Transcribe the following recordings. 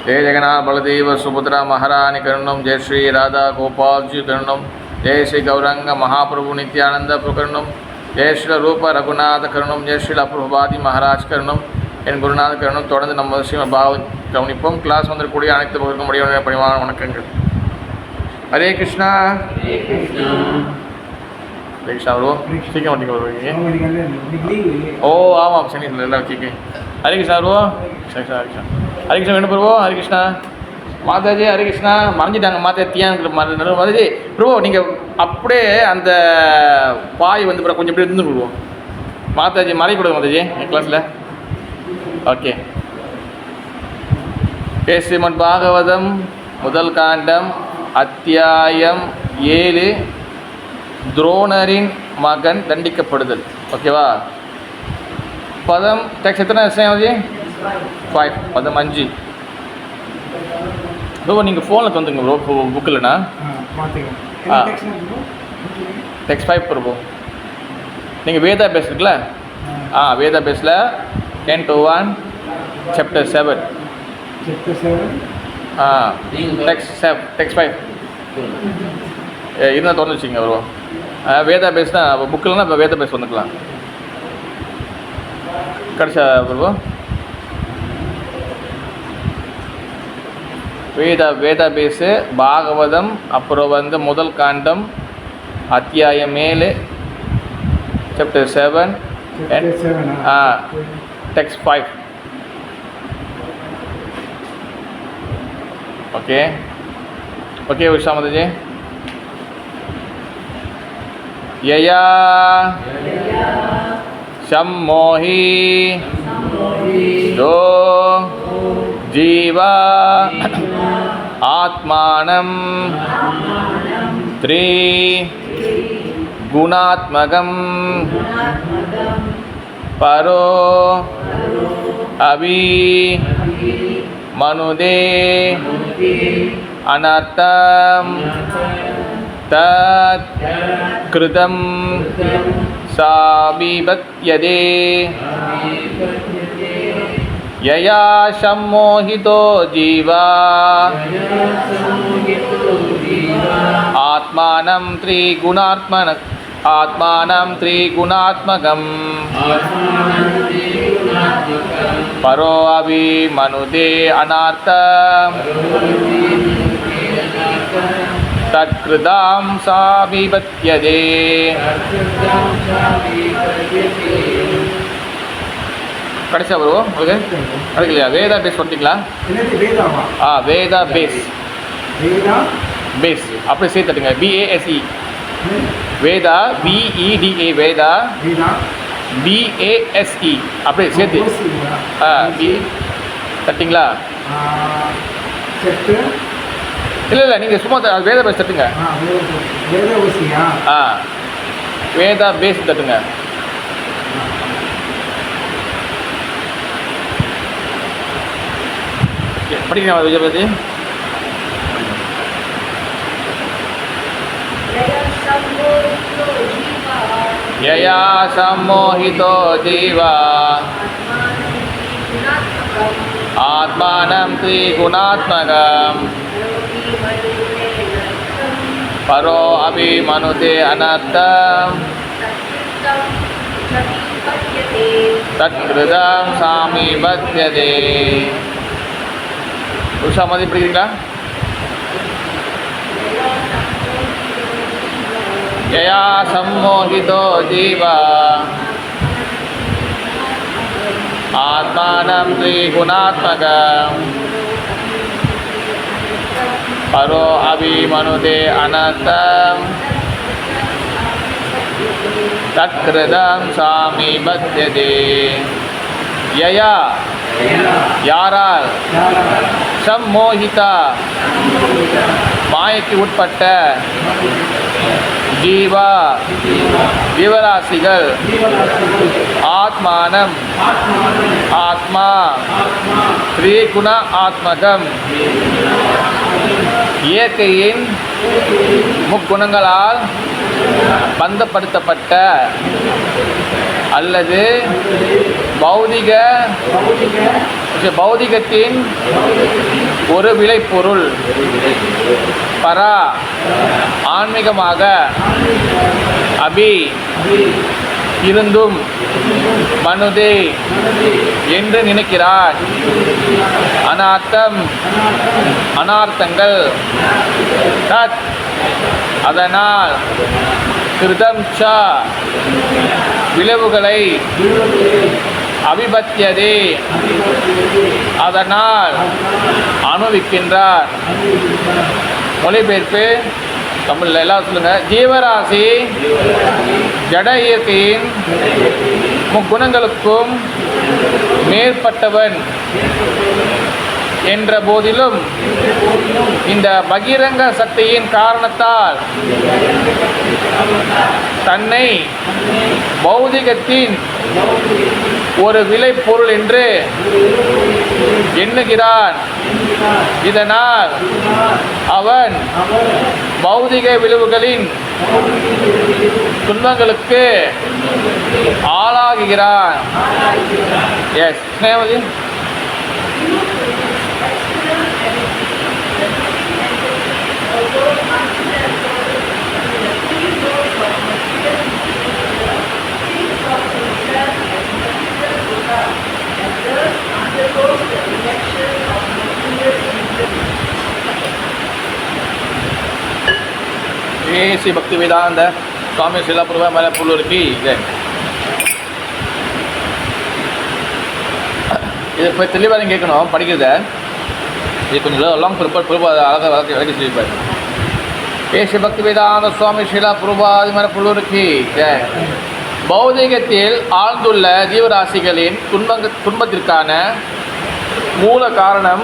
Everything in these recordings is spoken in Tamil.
जय जगन्नाथ बलदेव सुभद्रा महारानी करुणम, जय श्री राधा गोपाल जी करुणम, जय श्री गौरंग महाप्रभु नित्यानंद प्रकरणम, जय श्री रूप रघुनाथ करुणम, जय श्री प्रभुपादी महाराज करुणम, என் குருநாத கருணம். தொடர்ந்து நம்ம ஸ்ரீமத் பாகவத் கவனிப்போம். கிளாஸ் வந்துக்கூடிய அனைத்து பகுதிக்கும் முடிய பணிவான வணக்கங்கள். ஹரே கிருஷ்ணா. ஹரே கிருஷ்ணா ப்ரோ, சீக்கிரம் வண்டிங்க வருவீங்க. ஓ ஆமாம், சனி எல்லாம் வச்சுக்கி. ஹரே கிருஷ்ணா ப்ரோ. சரி சார், ஹரே கிருஷ்ணா. ஹரே கிருஷ்ணா வேணும் ப்ரோ. ஹரே கிருஷ்ணா. மாதாஜி ஹரே கிருஷ்ணா. மறைஞ்சிட்டாங்க மாதாத்தியாங்கிற மாதாஜி ப்ரோ. நீங்கள் அப்படியே அந்த பாய் வந்து ப்ரோ கொஞ்சம் இப்படி இருந்து விடுவோம். மாதாஜி மறைக்கூடாது மாதாஜி என் கிளாஸில். ஓகே. ஸ்ரீமத் பாகவதம் முதல் காண்டம் அத்தியாயம் 7, துரோணரின் மகன் தண்டிக்கப்படுதல். ஓகேவா? பதம் டெக்ஸ்ட் எத்தனை ஜி? 5. பதம் 5. ப்ரோ நீங்கள் ஃபோனில் வந்துங்க ப்ரோ, புக்கில்ண்ணா டெக்ஸ்ட் 5 ப்ரோ. நீங்கள் வேதா பேஸ் இருக்குல்ல, வேதா பேஸில் 10-1 சாப்டர் 7 டெக்ஸ்ட் 5 இருந்தால் திறந்து வச்சுங்க ப்ரோ. வேதா பேஸ்னால் புக்கில்னா இப்போ வேதா பேஸ் வந்துக்கலாம். கிடைச்சா ப்ரோ? வேதா பேஸு பாகவதம், அப்புறம் வந்து முதல் காண்டம் அத்தியாயம் 7 chapter 7 text 5. Okay okay Usha mataji. யயா சம்மோஹி தோ ஜீவா ஆத்மானம் த்ரீ குணாத்மகம் பரோ அபி மனுதே அனர்த்தம் தத் கிருதம் சாபிபத்யதே யயா சம்மோஹிதோ ஜீவா ஆத்மானம் த்ரிகுணாத்மகம் பரோ அபி மனுதே அனார்த்தம் தத்கிருதாம் சாபிபத்யதே. கடைசியா ப்ரோ உங்களுக்கு கிடைக்கலையா? வேதா பேஸ் பண்ணிட்டீங்களா? வேதா பேஸ் அப்படியே சேர்த்து தட்டுங்க. BASE Veda, BEDA Veda, BASE அப்படியே சேர்த்து பி தட்டிங்களா? இல்லை நீங்கள் சும்மா வேதா பேஸ் தட்டுங்க. வேதா பேஸ் தட்டுங்க. படிக்கிறேன் விஜயபதி. யயா சம்மோஹிதோ ஜீவா ஆத்மானம் த்ரிகுணாத்மகம் பரோ அபி மனுதே அனர்த்தம் தத்கிருதம் சாமிபத்யதே. உஷா மாதிரி படிக்கிறீங்களா? யயா சம்மோஹிதோ ஜீவா ஆத்மானம் த்ரிகுணாத்மகம் பரோ அபி மனுதே அனர்த்தம் தத்கிருதம் சாமிபத்யதே. யயா யாரால், சம்மோஹிதா மாயைக்கு உட்பட்ட, ஜீவா ஜீவராசிகள், ஆத்மானம் ஆத்மா, த்ரிகுண ஆத்மகம் இயற்கையின் முக்குணங்களால் பந்தப்படுத்தப்பட்ட, அல்லது பௌதிகத்தின் ஒரு விளைபொருள் பரா ஆன்மீகமாக அபி இருந்தும் மனுதே என்று நினைக்கிறார். அனார்த்தங்கள் தத் அதனால் கிருதம் ச விளைவுகளை அபிபத்தியதே அதனால் அனுபவிக்கின்றார். மொழிபெயர்ப்பு தமிழில் எல்லாம் சொல்லுங்க. ஜீவராசி ஜட இயற்கையின் முக்குணங்களுக்கும் மேற்பட்டவன் என்ற போதிலும் இந்த பகிரங்க சக்தியின் காரணத்தால் தன்னை பௌதிகத்தின் ஒரு விளைபொருள் என்று எண்ணுகிறான். இதனால் அவன் பௌதிக விளைவுகளின் துன்பங்களுக்கு ஆளாகுகிறான். எஸ் ஸ்னேகவதி. ஸ்ரீ பக்தி வேதாந்த சுவாமி ஸ்ரீலா மேலே புல்லூருக்கு இது இப்போ தெளிவாக நீங்கள் கேட்கணும் படிக்கிறத. இது கொஞ்சம் லாங் அழகாக விளக்கி சொல்லியிருப்பார். ஸ்ரீ பக்தி வேதாந்த சுவாமி ஸ்ரீலா பிரபாதி மேலே புல்லூருக்கு பௌதிகத்தில் ஆழ்ந்துள்ள ஜீவராசிகளின் துன்பத்திற்கான மூல காரணம்,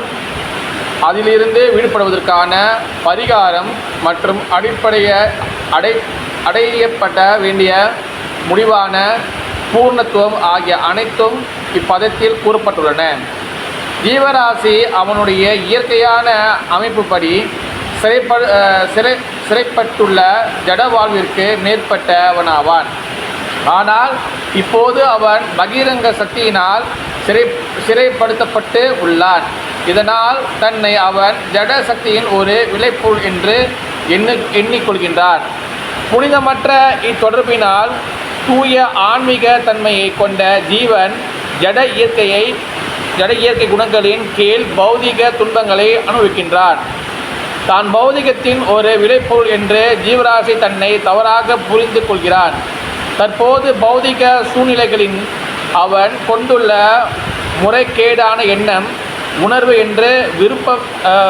அதிலிருந்து விடுபடுவதற்கான பரிகாரம் மற்றும் அடையப்பட வேண்டிய முடிவான பூர்ணத்துவம் ஆகிய அனைத்தும் இப்பதத்தில் கூறப்பட்டுள்ளன. ஜீவராசி அவனுடைய இயற்கையான அமைப்புப்படி சிறைப்பட்டுள்ள ஜட வாழ்விற்கு மேற்பட்டவனாவான். ஆனால் இப்போது அவன் பகிரங்க சக்தியினால் சிறைப்படுத்தப்பட்டு உள்ளான். இதனால் தன்னை அவன் ஜட சக்தியின் ஒரு விளைபொருள் என்று எண்ணிக்கொள்கின்றான். புனிதமற்ற இத்தொடர்பினால் தூய ஆன்மீக தன்மையை கொண்ட ஜீவன் ஜட இயற்கை குணங்களின் கீழ் பௌதிக துன்பங்களை அனுபவிக்கின்றான். தான் பௌதிகத்தின் ஒரு விளைபொருள் என்று ஜீவராசி தன்னை தவறாக புரிந்து கொள்கிறான். தற்போது பௌதிக சூழ்நிலைகளின் அவன் கொண்டுள்ள முறைகேடான எண்ணம், உணர்வு என்று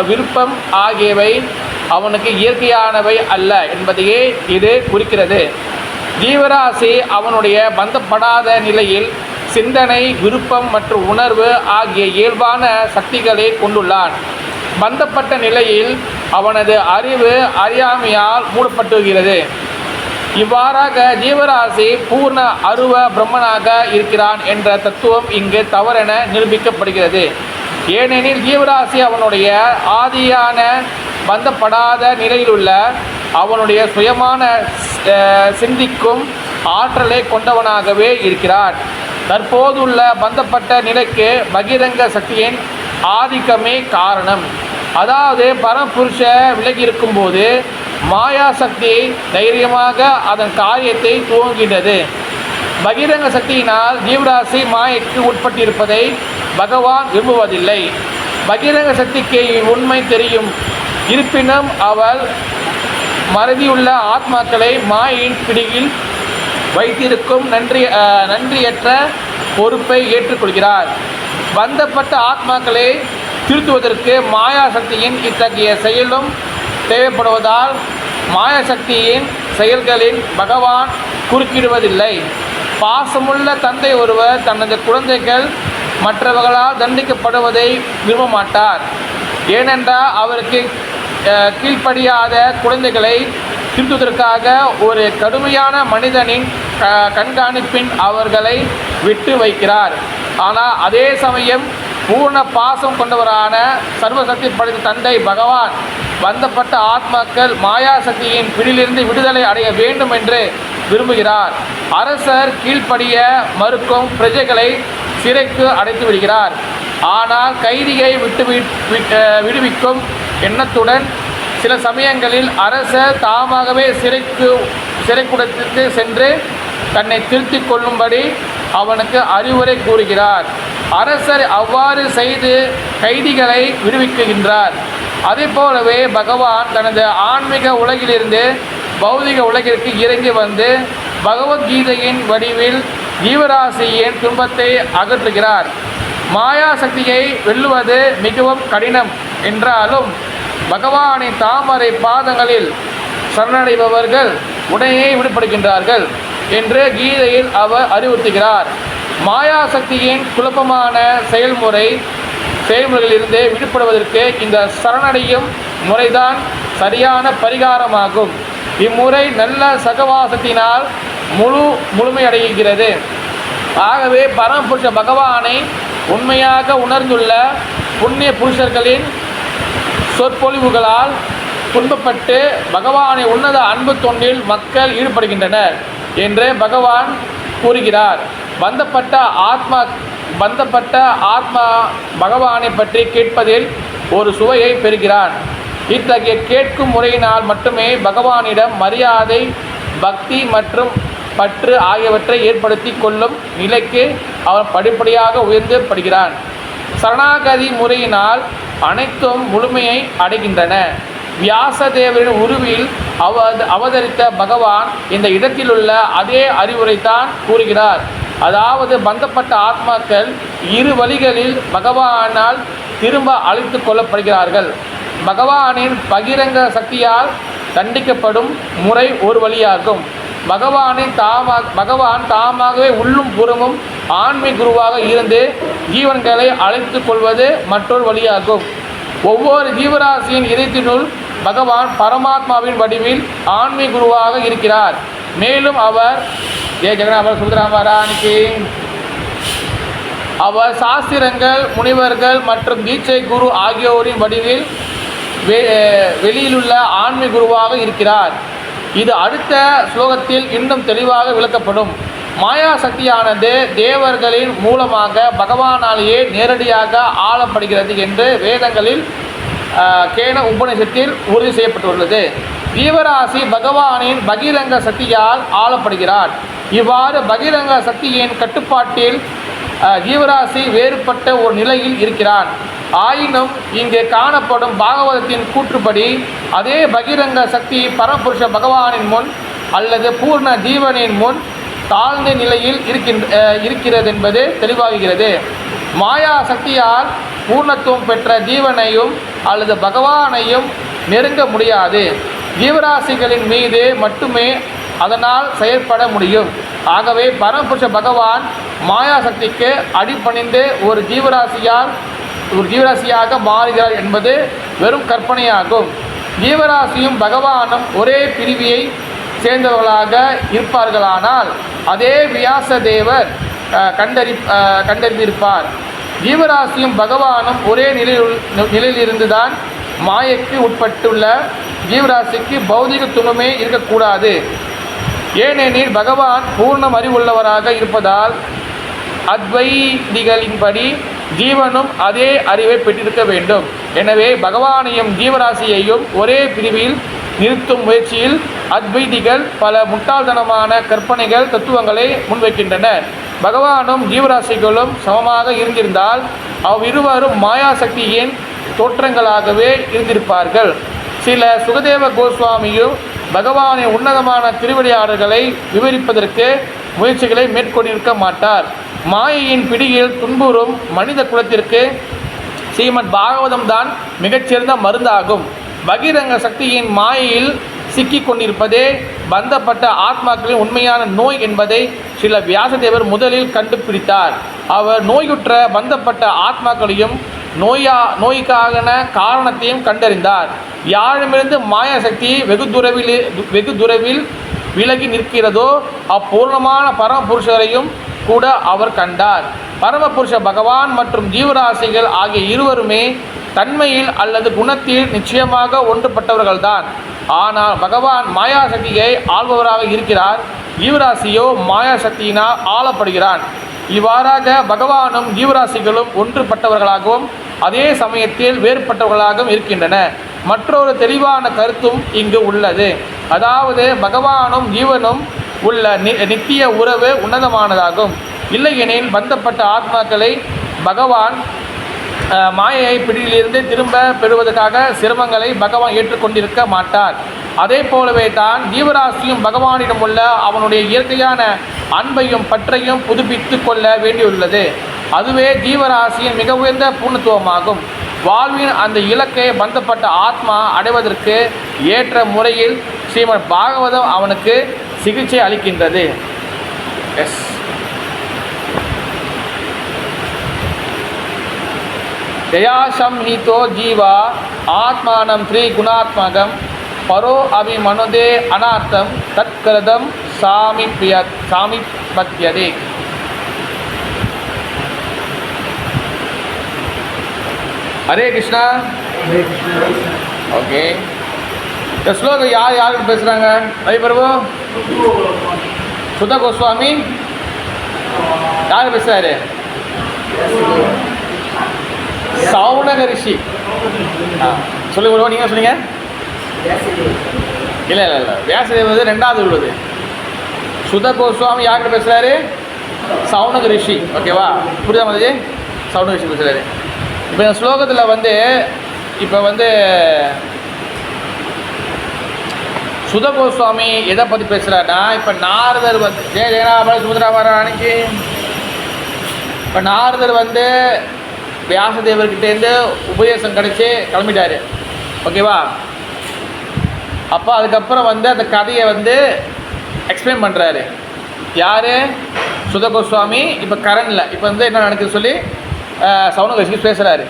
விருப்பம் ஆகியவை அவனுக்கு இயற்கையானவை அல்ல என்பதையே இது குறிக்கிறது. ஜீவராசி அவனுடைய பந்தப்படாத நிலையில் சிந்தனை, விருப்பம் மற்றும் உணர்வு ஆகிய இயல்பான சக்திகளை கொண்டுள்ளான். பந்தப்பட்ட நிலையில் அவனது அறிவு அறியாமையால் மூடப்பட்டுகிறது. இவ்வாறாக ஜீவராசி பூர்ண அருவ பிரம்மனாக இருக்கிறான் என்ற தத்துவம் இங்கு தவறென நிரூபிக்கப்படுகிறது. ஏனெனில் ஜீவராசி அவனுடைய ஆதியான பந்தப்படாத நிலையிலுள்ள அவனுடைய சுயமான சிந்திக்கும் ஆற்றலை கொண்டவனாகவே இருக்கிறான். தற்போதுள்ள பந்தப்பட்ட நிலைக்கு பகிரங்க சக்தியின் ஆதிக்கமே காரணம். அதாவது பரமபுருஷ விலகி இருக்கும்போது மாயா சக்தி தைரியமாக அதன் காரியத்தை துவங்குகின்றது. பகிரங்க சக்தியினால் ஜீவராசி மாயைக்கு உட்பட்டிருப்பதை பகவான் விரும்புவதில்லை. பகிரங்க சக்திக்கு உண்மை தெரியும். இருப்பினும் அவள் மறதியுள்ள ஆத்மாக்களை மாயின் பிடியில் வைத்திருக்கும் நன்றியற்ற பொறுப்பை ஏற்றுக்கொள்கிறார். பந்தப்பட்ட ஆத்மாக்களை திருத்துவதற்கு மாயாசக்தியின் இத்தகைய செயலும் தேவைப்படுவதால் மாயாசக்தியின் செயல்களில் பகவான் குறுக்கிடுவதில்லை. பாசமுள்ள தந்தை ஒருவர் தனது குழந்தைகள் மற்றவர்களால் தண்டிக்கப்படுவதை விரும்ப மாட்டார். ஏனென்றால் அவருக்கு கீழ்ப்படியாத குழந்தைகளை திருத்துவதற்காக ஒரு கடுமையான மனிதனின் கண்காணிப்பின் அவர்களை விட்டு வைக்கிறார். ஆனால் அதே சமயம் பூர்ண பாசம் கொண்டவரான சர்வசக்தி படைத்த தந்தை பகவான் பந்தப்பட்ட ஆத்மாக்கள் மாயாசக்தியின் பிடியிலிருந்து விடுதலை அடைய வேண்டும் என்று விரும்புகிறார். அரசர் கீழ்ப்படிய மறுக்கும் பிரஜைகளை சிறைக்கு அடைத்து விடுகிறார். ஆனால் கைதியை விடுவிக்கும் எண்ணத்துடன் சில சமயங்களில் அரசர் தாமாகவே சிறைக்கூடத்திற்கு சென்று தன்னை திருத்திக் கொள்ளும்படி அவனுக்கு அறிவுரை கூறுகிறார். அரசர் அவ்வாறு செய்து கைதிகளை விடுவிக்கின்றார். அதே போலவே பகவான் தனது ஆன்மீக உலகிலிருந்து பௌதிக உலகிற்கு இறங்கி வந்து பகவத்கீதையின் வடிவில் ஜீவராசியின் துன்பத்தை அகற்றுகிறார். மாயா சக்தியை வெல்லுவது மிகவும் கடினம் என்றாலும் பகவானின் தாமரை பாதங்களில் சரணடைபவர்கள் உடனே விடுபடுகின்றார்கள் என்று கீதையில் அவர் அறிவுறுத்துகிறார். மாயா சக்தியின் குழப்பமான செயல்முறைகளிலிருந்து விடுபடுவதற்கு இந்த சரணடையும் முறைதான் சரியான பரிகாரமாகும். இம்முறை நல்ல சகவாசத்தினால் முழுமையடைகிறது. ஆகவே பரமபுருஷ பகவானை உண்மையாக உணர்ந்துள்ள புண்ணிய புருஷர்களின் சொற்பொழிவுகளால் துன்பப்பட்டு பகவானை உன்னத அன்பு தொண்டில் மக்கள் ஈடுபடுகின்றனர் என்று பகவான் கூறுகிறார். பந்தப்பட்ட ஆத்மா பகவானை பற்றி கேட்பதில் ஒரு சுவையை பெறுகிறான். இத்தகைய கேட்கும் முறையினால் மட்டுமே பகவானிடம் மரியாதை, பக்தி மற்றும் பற்று ஆகியவற்றை ஏற்படுத்தி கொள்ளும் நிலைக்கு அவன் படிப்படியாக உயர்ந்து படுகிறான். சரணாகதி முறையினால் அனைத்தும் முழுமையை அடைகின்றன. வியாசதேவரின் உருவில் அவதரித்த பகவான் இந்த இடத்திலுள்ள அதே அறிவுரைத்தான் கூறுகிறார். அதாவது பந்தப்பட்ட ஆத்மாக்கள் இரு வழிகளில் பகவானால் திரும்ப அழைத்து கொள்ளப்படுகிறார்கள். பகவானின் பகிரங்க சக்தியால் தண்டிக்கப்படும் முறை ஒரு வழியாகும். பகவான் தாமாகவே உள்ளும் புறமும் ஆன்மீக குருவாக இருந்து ஜீவன்களை அழைத்து கொள்வது மற்றொரு வழியாகும். ஒவ்வொரு ஜீவராசியின் இதயத்தினுள் பகவான் பரமாத்மாவின் வடிவில் ஆன்மீக குருவாக இருக்கிறார். மேலும் அவர் அவர் சாஸ்திரங்கள், முனிவர்கள் மற்றும் தீட்சை குரு ஆகியோரின் வடிவில் வெளியிலுள்ள ஆன்மீக குருவாக இருக்கிறார். இது அடுத்த ஸ்லோகத்தில் இன்னும் தெளிவாக விளக்கப்படும். மாயா சக்தியானது தேவர்களின் மூலமாக பகவானாலேயே நேரடியாக ஆளப்படுகிறது என்று வேதங்களில் கேன உபநிஷத்தில் உறுதி செய்யப்பட்டுள்ளது. ஜீவராசி பகவானின் பகிரங்க சக்தியால் ஆளப்படுகிறார். இவ்வாறு பகிரங்க சக்தியின் கட்டுப்பாட்டில் ஜீவராசி வேறுபட்ட ஒரு நிலையில் இருக்கிறான். ஆயினும் இங்கே காணப்படும் பாகவதத்தின் கூற்றுப்படி அதே பகிரங்க சக்தி பரமபுருஷ பகவானின் முன் அல்லது பூர்ண ஜீவனின் முன் தாழ்ந்த நிலையில் இருக்கிறது என்பது தெளிவாகிறது. மாயா சக்தியால் பூர்ணத்துவம் பெற்ற ஜீவனையும் அல்லது பகவானையும் நெருங்க முடியாது. ஜீவராசிகளின் மீது மட்டுமே அதனால் செயற்பட முடியும். ஆகவே பரமபுருஷ பகவான் மாயா சக்திக்கு அடிபணிந்து ஒரு ஜீவராசியாக மாறுகிறார் என்பது வெறும் கற்பனையாகும். ஜீவராசியும் பகவானும் ஒரே பிரிவியை சேர்ந்தவர்களாக இருப்பார்களானால் அதே வியாசதேவர் கண்டறிந்திருப்பார். ஜீவராசியும் பகவானும் ஒரே நிலையிலிருந்துதான் மாயைக்கு உட்பட்டுள்ள ஜீவராசிக்கு பௌதிக துன்பமே இருக்கக்கூடாது. ஏனெனில் பகவான் பூர்ணம் அறிவுள்ளவராக இருப்பதால் அத்வைதிகளின்படி ஜீவனும் அதே அறிவை பெற்றிருக்க வேண்டும். எனவே பகவானையும் ஜீவராசியையும் ஒரே பிரிவில் நிறுத்தும் முயற்சியில் அத்வைதிகள் பல முட்டாள்தனமான கற்பனைகள், தத்துவங்களை முன்வைக்கின்றனர். பகவானும் ஜீவராசிகளும் சமமாக இருந்திருந்தால் அவ்விருவரும் மாயாசக்தியின் தோற்றங்களாகவே இருந்திருப்பார்கள். சில சுகதேவ கோஸ்வாமியும் பகவானின் உன்னதமான திருவிளையாடல்களை விவரிப்பதற்கு முயற்சிகளை மேற்கொண்டிருக்க மாட்டார். மாயையின் பிடியில் துன்புறும் மனித குலத்திற்கு ஸ்ரீமத் பாகவதம் தான் மிகச்சிறந்த மருந்தாகும். பகிரங்க சக்தியின் மாயையில் சிக்கிக் கொண்டிருப்பதே பந்தப்பட்ட ஆத்மாக்களின் உண்மையான நோய் என்பதை சில வியாசதேவர் முதலில் கண்டுபிடித்தார். அவர் நோயுற்ற பந்தப்பட்ட ஆத்மாக்களையும் நோய்க்கான காரணத்தையும் கண்டறிந்தார். யாரிடமிருந்து மாயாசக்தி வெகு துறவில் விலகி நிற்கிறதோ அப்பூர்ணமான பரமபுருஷரையும் கூட அவர் கண்டார். பரமபுருஷ பகவான் மற்றும் ஜீவராசிகள் ஆகிய இருவருமே தன்மையில் அல்லது குணத்தில் நிச்சயமாக ஒன்றுபட்டவர்கள்தான். ஆனால் பகவான் மாயாசக்தியை ஆள்பவராக இருக்கிறார். ஜீவராசியோ மாயாசக்தியினால் ஆளப்படுகிறான். இவ்வாறாக பகவானும் ஜீவராசிகளும் ஒன்றுபட்டவர்களாகவும் அதே சமயத்தில் வேறுபட்டவர்களாகவும் இருக்கின்றன. மற்றொரு தெளிவான கருத்தும் இங்கு உள்ளது. அதாவது பகவானும் ஜீவனும் உள்ள நித்திய உறவு உன்னதமானதாகும். இல்லையெனில் பந்தப்பட்ட ஆத்மாக்களை பகவான் மாயையை பிடியிலிருந்து திரும்ப பெறுவதற்காக சிரமங்களை பகவான் ஏற்றுக்கொண்டிருக்க மாட்டார். அதே போலவே தான் ஜீவராசியும் பகவானிடம் உள்ள அவனுடைய இயற்கையான அன்பையும் பற்றையும் புதுப்பித்து கொள்ள வேண்டியுள்ளது. அதுவே ஜீவராசியின் மிக உயர்ந்த பூர்ணத்துவமாகும். வாழ்வின் அந்த இலக்கை பந்தப்பட்ட ஆத்மா அடைவதற்கு ஏற்ற முறையில் ஸ்ரீமத் பாகவதம் அவனுக்கு சிகிச்சை அளிக்கின்றது. ஜயாசம்ஹிதோ ஜீவா ஆத்மானம் த்ரிகுணாத்மகம் பரோ அபிமனுதே அனார்த்தம் தத்கிருதம் சாமிபத்யதே. ஹரே கிருஷ்ணா. ஓகே, இந்த ஸ்லோகம் யாருக்கு பேசுகிறாங்க? ரவி பிரபு, சுத கோஸ்வாமி யார் பேசுகிறாரு? சௌனக ரிஷி. சொல்லுங்க, நீங்கள் சொன்னீங்க. இல்லை இல்லை இல்லை, வியாசதேவர் ரெண்டாவது உள்ளது. சுத கோஸ்வாமி யார்கிட்ட பேசுகிறாரு? சௌனக ரிஷி. ஓகேவா, புரியுதா மாதிரி? சௌனக ரிஷி பேசுகிறாரு. இப்போ இந்த ஸ்லோகத்தில் இப்போ சுத கோஸ்வாமி எதை பற்றி பேசுகிறாருன்னா, இப்போ நாரதர் ஜெயநாப சுமுத்ரா வர அன்னைக்கு இப்போ நாரதர் வியாசதேவர்கிட்டேருந்து உபதேசம் கிடச்சி கிளம்பிட்டார். ஓகேவா, அப்போ அதுக்கப்புறம் அந்த கதையை எக்ஸ்பிளைன் பண்ணுறாரு. யார்? சுத கோஸ்வாமி. இப்போ கரண்டில் இப்போ என்ன நடக்குது சொல்லி சௌனக ரிஷி பேசுகிறாரு.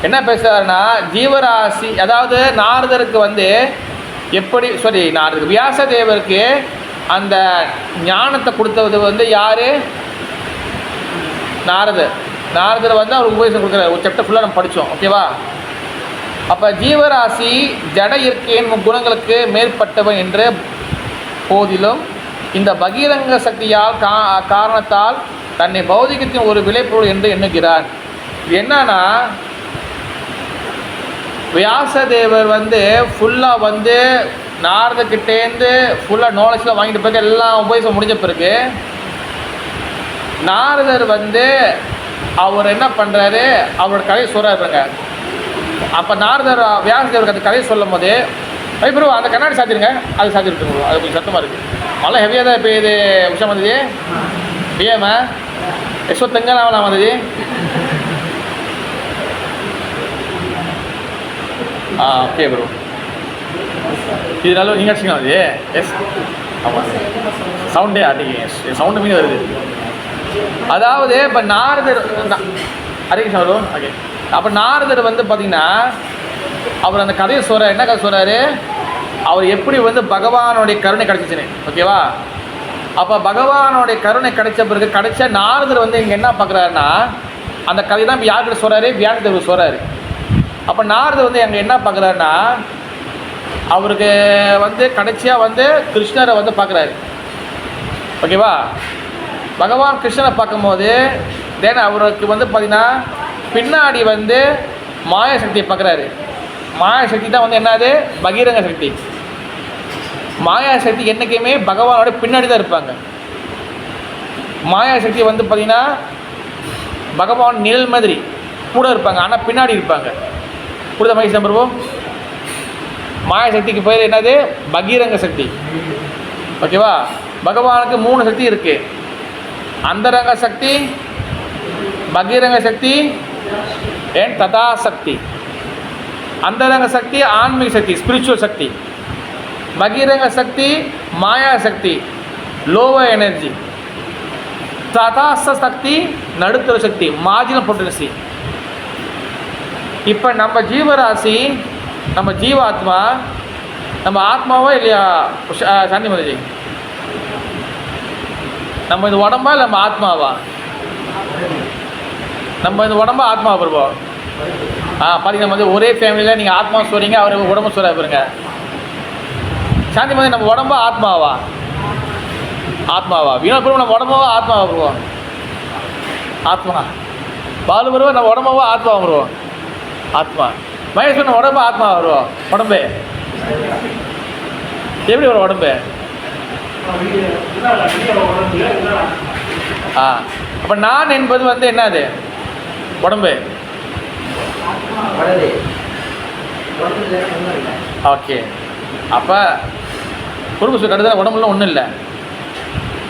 என்ன பேசுகிறாருன்னா, ஜீவராசி, அதாவது நாரதருக்கு எப்படி நாரதருக்கு வியாசதேவருக்கு அந்த ஞானத்தை கொடுத்தது யார்? நாரதர். நாரதர் அவர் உபதேசம் கொடுக்குறாரு. ஒரு சாப்டர் ஃபுல்லாக நம்ம படித்தோம். ஓகேவா, அப்போ ஜீவராசி ஜட இயற்கையின் குணங்களுக்கு மேற்பட்டவன் என்ற போதிலும் இந்த பகிரங்க சக்தியால் காரணத்தால் தன்னை பௌதிகத்தின் ஒரு விளைபொருள் என்று எண்ணுகிறார். என்னன்னா, வியாசதேவர் ஃபுல்லாக நாரதர்கிட்டேருந்து ஃபுல்லாக நாலேஜ்லாம் வாங்கிட்டு பிறகு எல்லாம் உபதேசம் முடிஞ்ச பிறகு நாரதர் அவர் என்ன பண்ணுறாரு, அவரோட கதையை சொல்கிறாருங்க. அப்போ நாரதர் வியாசதேவருக்கு அந்த கதையை சொல்லும் போது, ப்ரோ அந்த கண்ணாடி சாத்திருங்க, அது சாத்திருக்குங்க, அது கொஞ்சம் சத்தமாக இருக்குது, மழை ஹெவியாக தான் பெய்யுது, விஷயம் வந்தது ஏமா எஸ்வத்தங்கலாம் வந்தது. ஓகே ப்ரோ, இது நல்ல நீங்கள் அடிச்சிங்க அது. எஸ், ஆமாம், சவுண்டே ஆட்டிங்க, சவுண்டு மீன் வருது. அதாவது இப்போ நாரதர் ஹரே கிருஷ்ணா ப்ரோ. ஓகே, அப்போ நாரதர் பார்த்தீங்கன்னா அவர் அந்த கதையை சொல்கிறார். என்ன கதை சொல்கிறாரு? அவர் எப்படி பகவானுடைய கருணை கிடச்சிச்சுன்னு. ஓகேவா, அப்போ பகவானுடைய கருணை கிடைச்ச பிறகு கிடைச்ச நாரதர் இங்கே என்ன பார்க்குறாருன்னா, அந்த கதை தான் இப்போ யார்கிட்ட சொல்கிறாரு? வியாசதேவர் சொல்கிறாரு. அப்போ நாரதர் அங்கே என்ன பார்க்குறாருன்னா, அவருக்கு கடைசியாக கிருஷ்ணரை பார்க்குறாரு. ஓகேவா, பகவான் கிருஷ்ணரை பார்க்கும்போது தென் அவருக்கு பார்த்திங்கன்னா பின்னாடி மாயாசக்தியை பார்க்குறாரு. மாயாசக்தி தான் என்னது? பகிரங்க சக்தி. மாயாசக்தி என்றைக்குமே பகவானோட பின்னாடி தான் இருப்பாங்க. மாயாசக்தி பார்த்திங்கன்னா பகவான் நிழல் மாதிரி கூட இருப்பாங்க, ஆனால் பின்னாடி இருப்பாங்க. புரியுதா மகேஷ் பிரபு? மாயாசக்திக்கு பேர் என்னது? பகிரங்க சக்தி. ஓகேவா, பகவானுக்கு 3 சக்தி இருக்குது. அந்தரங்க சக்தி, பகிரங்க சக்தி அண்ட் ததா சக்தி. அந்தரங்க சக்தி ஆன்மீக சக்தி, ஸ்பிரிச்சுவல் சக்தி. பகிரங்க சக்தி மாயா சக்தி, லோவர் எனர்ஜி. ததாச சக்தி நடுத்தர சக்தி, மார்ஜினல் பொட்டன்சி. இப்போ நம்ம ஜீவராசி, நம்ம ஜீவாத்மா, நம்ம ஆத்மாவா இல்லையா சாந்தி மதஜி? நம்ம இந்த உடம்பா இல்லை நம்ம ஆத்மாவா? நம்ம இந்த உடம்பா ஆத்மா வருவோம். பார்த்தீங்கன்னா வந்து ஒரே ஃபேமிலியில் நீங்கள் ஆத்மா சொல்கிறீங்க, அவர் உடம்பு சொல்ல பாருங்க. சாந்தி மாதிரி நம்ம உடம்பா ஆத்மாவா? ஆத்மாவா? வினோத் பிரபு நம்ம உடம்பாவா ஆத்மாவா வருவோம்? ஆத்மா. பாலு வருவோம் நம்ம உடம்பாவா ஆத்மாவா வருவோம்? ஆத்மா. மகேஷ் நம்ம உடம்பா ஆத்மாவா வருவோம்? உடம்பு எப்படி வரும்? உடம்பு அப்போ நான் என்பது வந்து என்னது? உடம்பு. ஓகே. அப்போ குடும்ப சொல்ல கடுதல் உடம்புல ஒன்றும் இல்லை.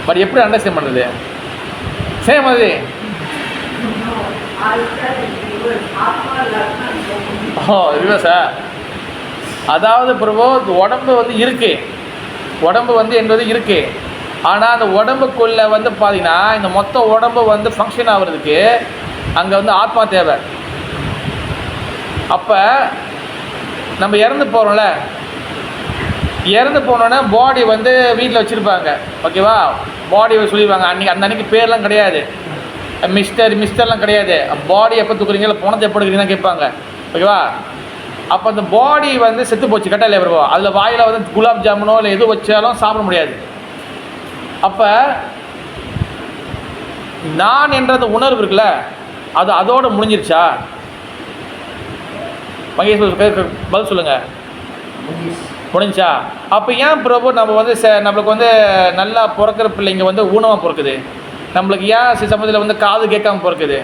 பட் எப்படி அண்டர்ஸ்டாண்ட் பண்ணுறது? சேம் அது. இல்லை சார், அதாவது பிரபு உடம்பு வந்து இருக்குது, உடம்பு வந்து என்பது இருக்குது. ஆனால் அந்த உடம்புக்குள்ளே வந்து பார்த்தீங்கன்னா இந்த மொத்த உடம்பு வந்து ஃபங்க்ஷன் ஆகிறதுக்கு அங்கே வந்து ஆத்மா தேவை. அப்போ நம்ம இறந்து போகிறோம்ல, இறந்து போனோன்னே பாடி வந்து வீட்டில் வச்சுருப்பாங்க. ஓகேவா? பாடி சொல்லிடுவாங்க. அந்த அன்றைக்கி பேர்லாம் கிடையாது, மிஸ்டர்லாம் கிடையாது. பாடி எப்போ தூக்குறீங்க, இல்லை பணத்தை எப்போ எடுக்கிறீங்கன்னு கேட்பாங்க. ஓகேவா? அப்போ அந்த பாடி வந்து செத்து போச்சு, கட்டாயில் வருவோம். அதில் வாயில் வந்து குலாப் ஜாமுனோ இல்லை எது வச்சாலும் சாப்பிட முடியாது. அப்போ நான் என்றது உணர்வு இருக்குல்ல, அது அதோடு முடிஞ்சிருச்சா? மகேஷ் பதில் சொல்லுங்கள். முடிஞ்சா? அப்போ ஏன் பிரபு நம்ம வந்து நம்மளுக்கு வந்து நல்லா பிறக்கிற பிள்ளைங்க வந்து ஊனமாக பிறக்குது? நம்மளுக்கு ஏன் சில சமயத்தில் வந்து காது கேட்காமல் பிறக்குது?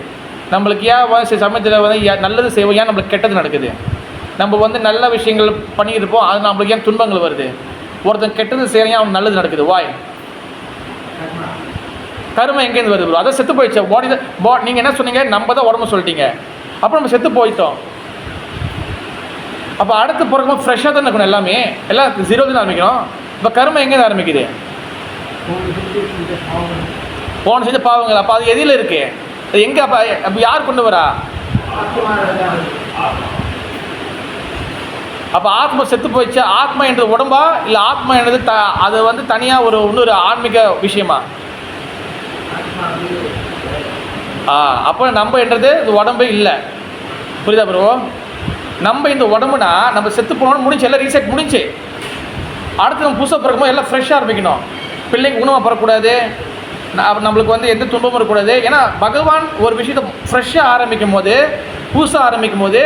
நம்மளுக்கு ஏன் சில சமயத்தில் வந்து நல்லது செய்வோம், ஏன் நம்மளுக்கு கெட்டது நடக்குது? நம்ம வந்து நல்ல விஷயங்கள் பண்ணிக்கிட்டு இருப்போம், அது நம்மளுக்கு ஏன் துன்பங்கள் வருது? ஒருத்தன் கெட்டது செய்யறேன், அவன் நல்லது நடக்குது. வாய் கருமை எங்கேருந்து வருது ப்ரோ? அதை செத்து போயிடுச்சு பாடி. நீங்கள் என்ன சொன்னீங்க? நம்ம தான் உடம்பு சொல்லிட்டீங்க. அப்போ நம்ம செத்து போயிட்டோம். அப்போ அடுத்து பிறகும்போது ஃப்ரெஷ்ஷாக தான் இருக்கணும். எல்லாமே எல்லாம் 0 தான் ஆரம்பிக்கணும். இப்போ கருமை எங்கேருந்து ஆரம்பிக்குது? போன செஞ்ச பாவங்கள். அப்போ அது எதில் இருக்குது? அது எங்கே? அப்போ யார் கொண்டு வரா? அப்போ ஆத்மா செத்து போயிடுச்சு. ஆத்மா என்றது உடம்பா இல்லை ஆத்மா என்றது அது வந்து தனியாக இன்னொரு ஆன்மீக விஷயமா? அப்போ நம்ம என்றது இது உடம்பே இல்லை. புரியுதா ப்ரோ? நம்ம இந்த உடம்புனா நம்ம செத்து போனோன்னு முடிஞ்சு, எல்லாம் ரீசெட் முடிஞ்சு. அடுத்து நம்ம புதுசாக பிறக்கும்போது எல்லாம் ஃப்ரெஷ்ஷாக ஆரம்பிக்கணும். பிள்ளைக்கு உணவாக பிறக்கக்கூடாது, நம்மளுக்கு வந்து எந்த துன்பமும் இருக்கக்கூடாது. ஏன்னா பகவான் ஒரு விஷயத்தை ஃப்ரெஷ்ஷாக ஆரம்பிக்கும் போது, புதுசாக ஆரம்பிக்கும் போது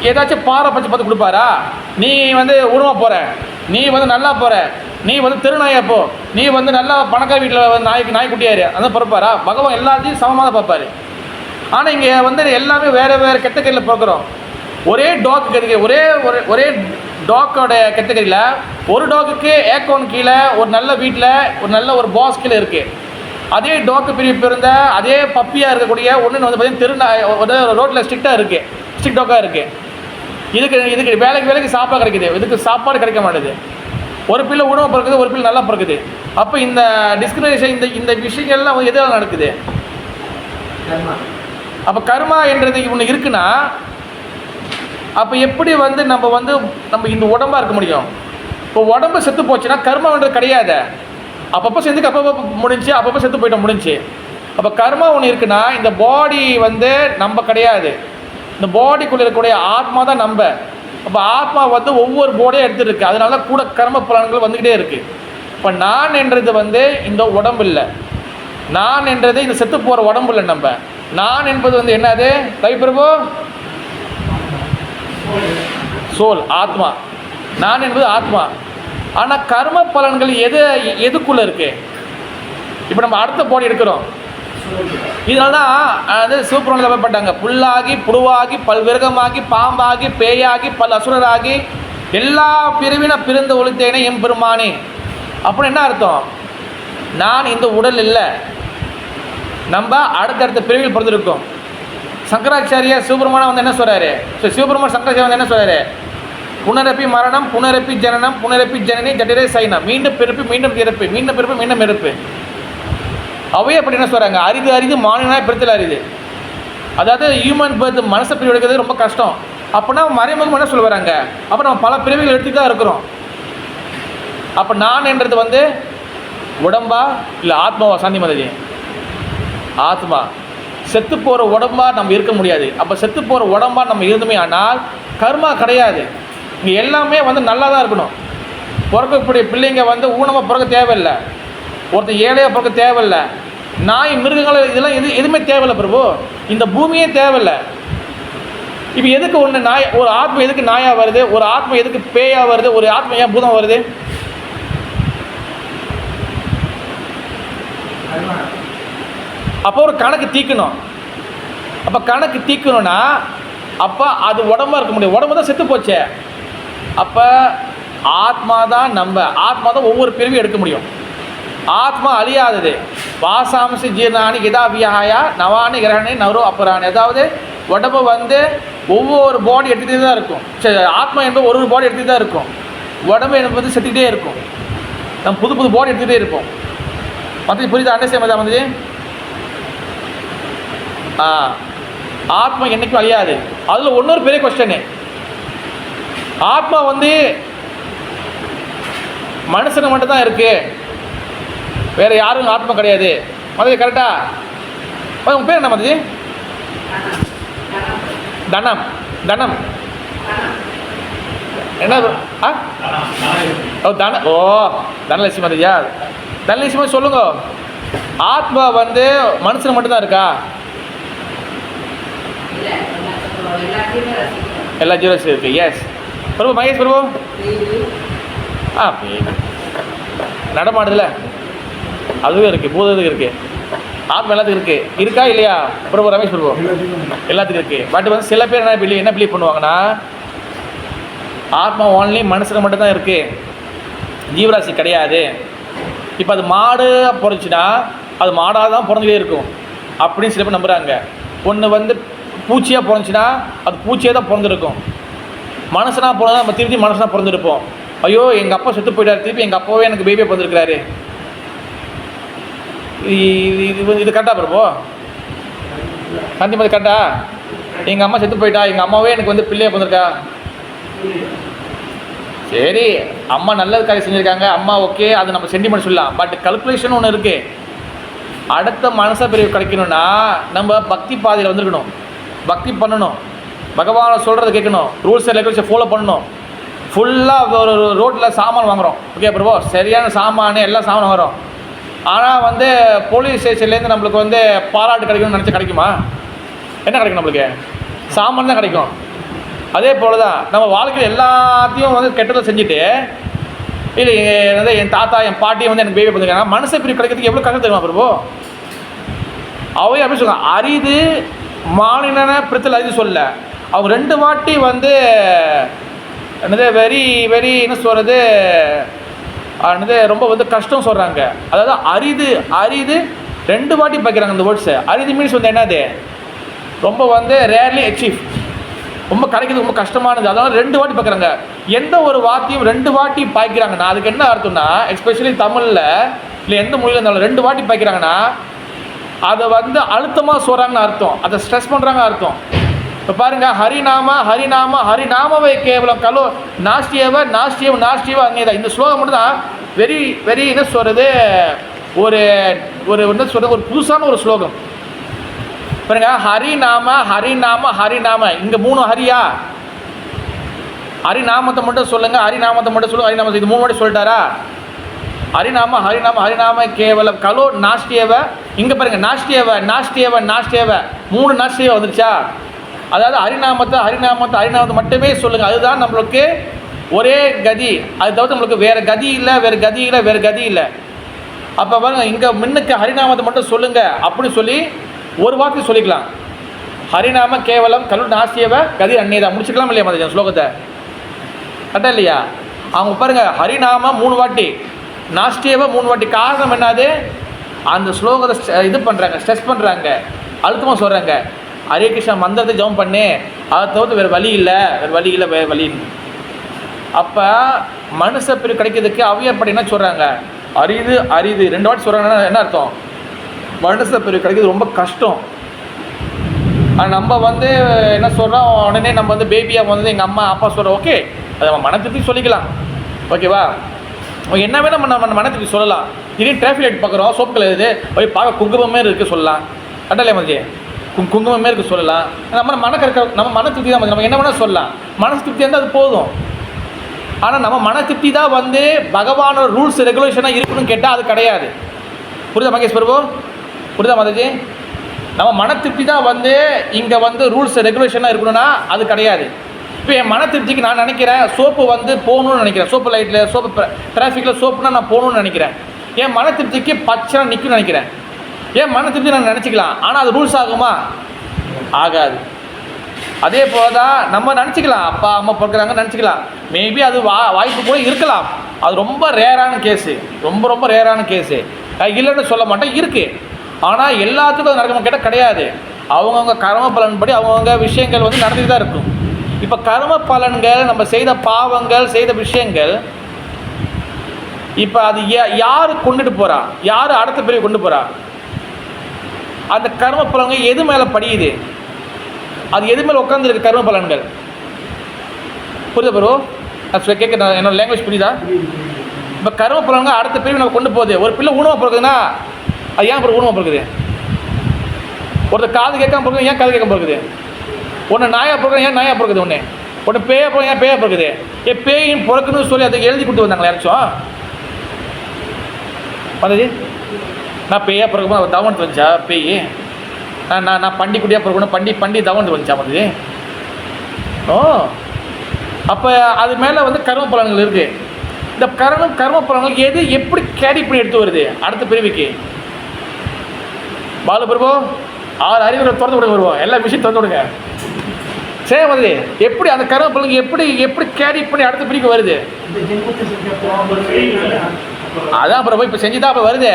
ஏதாச்சும் பாறை பச்சு பார்த்து கொடுப்பாரா? நீ வந்து உணவாக போகிற, நீ வந்து நல்லா போகிற, நீ வந்து திருநாயா போ, நீ வந்து நல்லா பணக்கார வீட்டில் வந்து நாய்க்குட்டியாரு, அதான் பிறப்பாரா? பகவான் எல்லாத்தையும் சமமாக தான் பார்ப்பார். ஆனால் இங்கே வந்து எல்லாமே வேறு வேறு கேட்டகரியில் பார்க்குறோம். ஒரே டாக் கேட்டகரி, ஒரே டாக்கோட கேட்டகரியில் ஒரு டாக்குக்கு ஏக்கோன் கீழே ஒரு நல்ல வீட்டில் ஒரு நல்ல ஒரு பாஸ் கீழே இருக்குது. அதே டாக்கு பிரிவு இருந்த அதே பப்பியாக இருக்கக்கூடிய ஒன்று வந்து பார்த்தீங்கன்னா ரோட்டில் ஸ்ட்ரிக்டாக இருக்குது, ஸ்ட்ரிக்ட் டாக்காக இருக்குது. இதுக்கு வேலைக்கு சாப்பாடு கிடைக்குது, இதுக்கு சாப்பாடு கிடைக்க மாட்டேது. ஒரு பிள்ளை உணவு பிறக்குது, ஒரு பிள்ளை நல்லா பிறக்குது. அப்போ இந்த டிஸ்கிரிமினேஷன் இந்த விஷயங்கள்லாம் எதிராக நடக்குது. அப்போ கர்மா என்றது ஒன்று இருக்குன்னா அப்போ எப்படி வந்து நம்ம இந்த உடம்பாக இருக்க முடியும்? இப்போ உடம்பு செத்து போச்சுன்னா கர்மான்றது கிடையாது. அப்பப்போ செத்துக்கு அப்பப்போ முடிஞ்சு, அப்பப்போ செத்து போயிட்டோம், முடிஞ்சு. அப்போ கர்மா ஒன்று இருக்குன்னா இந்த பாடி வந்து நம்ம கிடையாது, இந்த பாடிக்குள்ளே இருக்கக்கூடிய ஆத்மா தான் நம்ம. அப்போ ஆத்மா வந்து ஒவ்வொரு பாடியாக எடுத்துருக்கு, அதனால கூட கர்ம பலன்கள் வந்துக்கிட்டே இருக்குது. இப்போ நான் என்றது வந்து இந்த உடம்பு இல்லை, நான் என்றது இந்த செத்து போகிற உடம்பு இல்லை. நம்ம நான் என்பது வந்து என்னது? கைப்பிரபு சோல், ஆத்மா. நான் என்பது ஆத்மா. ஆனால் கர்ம பலன்கள் எதுக்குள்ளே இருக்கு? இப்போ நம்ம அடுத்த பாடி எடுக்கிறோம். இதனால தான் அது சிவபுராணத்தில் சொல்லப்பட்டாங்க, புல்லாகி புழுவாகி பல்விரகமாகி பாம்பாகி பேயாகி பல் அசுரராகி எல்லா பிரிவின பிறந்த ஒளித்தேனே எம்பெருமானே. அப்படின்னு என்ன அர்த்தம்? நான் இந்த உடல் இல்லை, நம்ம அடுத்தடுத்த பிரிவில் பிறந்திருக்கோம். சங்கராச்சாரியா சிவபெருமானா வந்து என்ன சொல்கிறாரு? சிவபெருமான் சங்கராச்சாரியா வந்து என்ன சொல்கிறாரு? புனரப்பி மரணம், புனரப்பி ஜனனம், புனரப்பி ஜனனி ஜட்டிரே சைனம். மீண்டும் பிறப்பு, மீண்டும் இறப்பு, மீண்டும் பிறப்பு, மீண்டும் இறப்பு. அவையே அப்படி என்ன சொல்கிறாங்க? அரிது அரிது மாநிலனாய் பிறத்தில் அரிது. அதாவது ஹியூமன் பர்த் மனசை பிரிவு எடுக்கிறது ரொம்ப கஷ்டம். அப்படின்னா மறைமுகம் என்ன சொல்ல வராங்க? அப்போ நம்ம பல பிரிவுகள் எடுத்து தான் இருக்கிறோம். அப்போ நான் என்றது வந்து உடம்பா இல்லை ஆத்மாவா? சாந்தி மதஜி ஆத்மா. செத்து போகிற உடம்பா நம்ம இருக்க முடியாது. அப்போ செத்து போகிற உடம்பா நம்ம இருந்துமே ஆனால் கர்மா கிடையாது. இங்கே எல்லாமே வந்து நல்லா தான் இருக்கணும். பிறக்கக்கூடிய பிள்ளைங்க வந்து ஊனமாக பிறக்க தேவையில்லை, ஒருத்தர் ஏழையாக பிறக்க தேவையில்லை, நாய் மிருகங்கள் இதெல்லாம் எதுவுமே தேவையில்லை பிரபு. இந்த பூமியே தேவையில்லை. இப்போ எதுக்கு ஒன்று நாய், ஒரு ஆத்மா எதுக்கு நாயாக வருது, ஒரு ஆத்மா எதுக்கு பேயாக வருது, ஒரு ஆத்மா ஏன் பூதம் வருது? அப்போ ஒரு கணக்கு தீக்கணும். அப்போ கணக்கு தீக்கணும்னா அப்போ அது உடம்பா இருக்க முடியும். உடம்பு தான் செத்து போச்சே. அப்போ ஆத்மா தான் ஆத்மா தான் ஒவ்வொரு பிரிவையும் எடுக்க முடியும். ஆத்மா அழியாதது. வாசாம்சி ஜீர்ணானி கிதாபியாயா நவானி கிரகணி நவரோ அப்புறானி. அதாவது உடம்பு வந்து ஒவ்வொரு பாடி எடுத்துகிட்டே தான் இருக்கும். ஆத்மா என்பது ஒரு பாடி எடுத்துகிட்டு தான் இருக்கும். உடம்பு என்பது செத்துக்கிட்டே இருக்கும். நம்ம புது புது பாடி எடுத்துகிட்டே இருப்போம். மற்ற புரியுது? அண்டர்ஸ்டாண்ட் வந்து ஆத்மா என்றைக்கும் அழியாது. அதில் இன்னொரு பெரிய கொஸ்டின், ஆத்மா வந்து மனுஷனுக்கு மட்டும் தான் இருக்கு, வேற யாரும் ஆத்மா கிடையாது. மதி கரெக்டா? உங்க பேர் என்ன மதி? தனம். தனம் என்ன? தனலட்சுமி மதியா? தனலட்சுமி சொல்லுங்க, ஆத்மா வந்து மனுஷனுக்கு மட்டும் தான் இருக்கா? எல்லா ஜீவராசி இருக்கு. எஸ் பிரபு. மகேஷ் பிரபு நடமாடுதுல அதுவே இருக்கு, பூதத்துக்கு இருக்கு, ஆத்மா எல்லாத்துக்கும் இருக்கு. இருக்கா இல்லையா பிரபு? ரமேஷ் பிரபு எல்லாத்துக்கும் இருக்கு. பட் வந்து சில பேர் என்ன பிலீவ் பண்ணுவாங்கன்னா ஆத்மா ஓன்லி மனுஷனுக்கு மட்டும் தான் இருக்கு, ஜீவராசி கிடையாது. இப்போ அது மாடு பிறந்துச்சுன்னா அது மாடாக தான் பிறந்துகிட்டே இருக்கும் அப்படின்னு சில பேர் நம்புகிறாங்க. ஒன்று வந்து பூச்சியாக பிறந்துச்சுன்னா அது பூச்சியாக தான் பிறந்திருக்கும். மனுஷனாக பிறந்தா நம்ம திருப்பி மனுஷனாக பிறந்திருப்போம். ஐயோ எங்கள் அப்பா செத்து போயிட்டார், திருப்பி எங்கள் அப்பாவே எனக்கு பேபியாக பிறந்திருக்கிறாரு. இது கரெக்டாக பிரபு? கண்டிப்பாக கரெக்டா? எங்கள் அம்மா செத்து போயிட்டா, எங்கள் அம்மாவே எனக்கு வந்து பிள்ளையாக பிறந்திருக்கா. சரி, அம்மா நல்லது காரியம் செஞ்சுருக்காங்க, அம்மா ஓகே, அது நம்ம சென்டிமெண்ட் சொல்லலாம். பட் கல்குலேஷன் ஒன்று இருக்குது. அடுத்த மனசை பிரிவு கிடைக்கணும்னா நம்ம பக்தி பாதையில் வந்துருக்கணும், பக்தி பண்ணணும், பகவானை சொல்கிறத கேட்கணும், ரூல்ஸ் அண்ட் ரெகுலேஷன் ஃபாலோ பண்ணணும். ஃபுல்லாக ஒரு ரோட்டில் சாமான் வாங்குகிறோம், ஓகே பிரபு, சரியான சாமான் எல்லாம் சாமான் வாங்குகிறோம். ஆனால் வந்து போலீஸ் ஸ்டேஷன்லேருந்து நம்மளுக்கு வந்து பாராட்டு கிடைக்கணும்னு நினச்சி கிடைக்குமா? என்ன கிடைக்கும்? நம்மளுக்கு சாமான் தான் கிடைக்கும். அதே போல் தான் நம்ம வாழ்க்கையில் எல்லாத்தையும் வந்து கெட்டதை செஞ்சுட்டு, இல்லை என் தாத்தா என் பாட்டியை வந்து எனக்கு பேபி பண்ணிருக்காங்க, மனசை பிரிவு கிடைக்கிறதுக்கு எவ்வளோ கஷ்டம் தெரியுமா பிரபு? அவையே அப்படி சொல்லுவாங்க, அரிது மாநிலன பிரித்தல் அரிது சொல்ல. அவங்க 2 வாட்டி வந்து என்னது வெரி வெரி என்ன சொல்கிறது, என்னது ரொம்ப வந்து கஷ்டம் சொல்கிறாங்க. அதாவது அரிது அரிது 2 வாட்டி பார்க்குறாங்க இந்த வேர்ட்ஸை. அரிது மீன்ஸ் வந்து என்னது, ரொம்ப வந்து ரேர்லி அச்சீவ், ரொம்ப கிடைக்கிறது ரொம்ப கஷ்டமானது. அதனால் 2 வாட்டி பார்க்குறாங்க. எந்த ஒரு வார்த்தையும் 2 வாட்டி பாய்க்கிறாங்கன்னா அதுக்கு என்ன அர்த்தம்னா, எஸ்பெஷலி தமிழில் இல்லை எந்த மொழியில் இருந்தாலும் 2 வாட்டி பாய்க்கிறாங்கன்னா அதை வந்து அழுத்தமாக சொல்கிறாங்கன்னு அர்த்தம், அதை ஸ்ட்ரெஸ் பண்ணுறாங்க அர்த்தம். இப்போ பாருங்கள், ஹரிநாம ஹரிநாம ஹரிநாமவை கேவலம் கலோ நாஸ்டியவ நாஸ்டியவ நாஸ்டியவ அங்கே தான். இந்த ஸ்லோகம் மட்டும் தான் வெரி வெரி என்ன சொல்கிறது, ஒரு ஒரு என்ன சொல்கிறது, ஒரு புதுசான ஒரு ஸ்லோகம். பாருங்க, ஹரிநாம ஹரிநாம ஹரிநாம, இங்கே 3 ஹரியா? ஹரிநாமத்தை மட்டும் சொல்லுங்கள், ஹரிநாமத்தை மட்டும் சொல்லுங்கள், ஹரிநாமத்தை இது 3 வாட்டி சொல்லிட்டாரா? ஹரிநாம ஹரிநாம ஹரிநாம கேவலம் கலோ நாஸ்டியவ. இங்கே பாருங்க, நாஸ்டியவ நாஸ்டியவ நாஸ்டியவ 3 நாஸ்டியவ வந்துருச்சா? அதாவது ஹரிநாமத்தை ஹரிநாமத்தை ஹரிநாமத்தை மட்டுமே சொல்லுங்கள், அதுதான் நம்மளுக்கு ஒரே கதி. அது தவிர்த்து நம்மளுக்கு வேறு கதி இல்லை, வேறு கதி இல்லை, வேறு கதி இல்லை. அப்போ பாருங்க, இங்கே முன்னுக்கு ஹரிநாமத்தை மட்டும் சொல்லுங்கள் அப்படின்னு சொல்லி ஒரு வார்த்தை சொல்லிக்கலாம். ஹரிநாம கேவலம் கலு நாஸ்தியவ கதி அந்நியதா முடிச்சுக்கலாம் இல்லையா மதிய ஸ்லோகத்தை? கரெக்டா இல்லையா? அவங்க பாருங்கள், ஹரிநாம 3 வாட்டி, நாஸ்தியவ 3 வாட்டி. காரணம் என்னது, அந்த ஸ்லோகத்தை இது பண்ணுறாங்க, ஸ்ட்ரெஸ் பண்ணுறாங்க, அழுத்தமாக சொல்கிறாங்க. ஹரே கிருஷ்ணா மந்திரத்தை ஜெபம் பண்ணு, அதை தவிர்த்து வேறு வழி இல்லை, வேறு வழி இல்லை, வேறு வழி. அப்போ மனுஷ பிரிவு கிடைக்கிறதுக்கு அவையப்படி என்ன சொல்கிறாங்க, அரிது அரிது 2 வாட்டி சொல்கிறாங்கன்னா என்ன அர்த்தம், மனுஷ பிரிவு கிடைக்கிறது ரொம்ப கஷ்டம். நம்ம வந்து என்ன சொல்கிறோம், உடனே நம்ம வந்து பேபியாக வந்து எங்கள் அம்மா அப்பா சொல்கிறோம், ஓகே, அதை நம்ம மனத்திற்கு சொல்லிக்கலாம், ஓகேவா? என்ன வேணால் நம்ம மனத்திற்கு சொல்லலாம். திடீர்னு டிராஃபிக் லைட் பார்க்குறோம், சோப்பு கலர் இது போய் பார்க்க குங்குமமே இருக்குது சொல்லலாம். கரெக்டாக இல்லையா மதிய? குங்குமமே இருக்க சொல்லலாம். நம்ம நம்ம மன திருப்தி தான், நம்ம என்ன வேணால் சொல்லலாம். மனசு திருப்தி இருந்தால் அது போதும். ஆனால் நம்ம மன திருப்தி தான் வந்து பகவானோட ரூல்ஸ் ரெகுலேஷனாக இருக்கணும்னு கேட்டால் அது கிடையாது. புரியுதா மகேஷ் பிரபு? புரியுதா மாதாஜி? நம்ம மன திருப்தி தான் வந்து இங்கே வந்து ரூல்ஸ் ரெகுலேஷனாக இருக்கணும்னா அது கிடையாது. இப்போ என் மன திருப்திக்கு நான் நினைக்கிறேன் சோப்பு வந்து போகணும்னு நினைக்கிறேன், சோப்பு லைட்டில் சோப்பு டிராஃபிக்கில் சோப்புனா நான் போகணுன்னு நினைக்கிறேன். என் மன திருப்திக்கு பச்சை நிற்கும்னு நினைக்கிறேன். ஏன் மன திருப்தி நான் நினச்சிக்கலாம், ஆனால் அது ரூல்ஸ் ஆகுமா? ஆகாது. அதே போல் தான் நம்ம நினச்சிக்கலாம், அப்பா அம்மா பிறக்கிறாங்கன்னு நினச்சிக்கலாம். மேபி அது வாய்ப்பு கூட இருக்கலாம். அது ரொம்ப ரேரான கேஸு, ரொம்ப ரொம்ப ரேரான கேஸு. இல்லைன்னு சொல்ல மாட்டேன், இருக்குது. ஆனால் எல்லாத்துக்கும் அது நடக்கணும் கேட்டால் கிடையாது. அவங்கவுங்க கர்ம பலன் படி அவங்கவுங்க விஷயங்கள் வந்து நடந்துட்டு தான் இருக்கும். இப்போ கர்ம பலன்கள், நம்ம செய்த பாவங்கள், செய்த விஷயங்கள், இப்போ அது யார் கொண்டுட்டு போகிறா, யார் அடுத்த பிரிவு கொண்டு போகிறா? அந்த கர்ம பலன்கள் எது மேலே படியுது? அது எது மேலே உட்காந்துருக்கு கர்ம பலன்கள்? புரியுதா ப்ரோ? நான் கேட்க என்னோட லாங்குவேஜ் புரியுதா? இப்போ கர்ம பலன்கள் அடுத்த பிரிவு நம்ம கொண்டு போகுது. ஒரு பிள்ளை ஊனமாக பிறகுதுன்னா அது ஏன் அப்புறம் ஊனமாக பிறகுது? ஒருத்தர் காது கேட்காம பிறகுது, ஏன் காது கேட்காம பிறகுது? ஒன்று நாயாக பிறகு, ஏன் நாயாக பிறகுது? ஒன்று பேயை பிறகு, ஏன் பேயை பிறகுது? பேயின் பிறக்கணும்னு சொல்லி அதை எழுதி கொடுத்து வந்தாங்களே யாராச்சும்? பதவி நான் பேயா பிறகு தவணத்து வந்துச்சா? பேய் நான் பண்டிக்குட்டியாக பிறக்கணும், பண்டி தவணத்து வந்துச்சா? பதவி ஓ, அப்போ அது மேலே வந்து கர்ம பலன்கள் இருக்குது. இந்த கர்ம பலன்கள் எது எப்படி கேரி பண்ணி எடுத்து வருது அடுத்த பிரிவுக்கு? பாலு பிரபு 6 அறிவுரை திறந்து விடுங்க வருவோம், எல்லா விஷயம் திறந்து விடுங்க. சரி மதி, எப்படி அந்த கர்ம பலன்கள் எப்படி கேரி பண்ணி அடுத்த பிரிவுக்கு வருது? அதான் பிரபு இப்போ செஞ்சுதான் அப்போ வருது.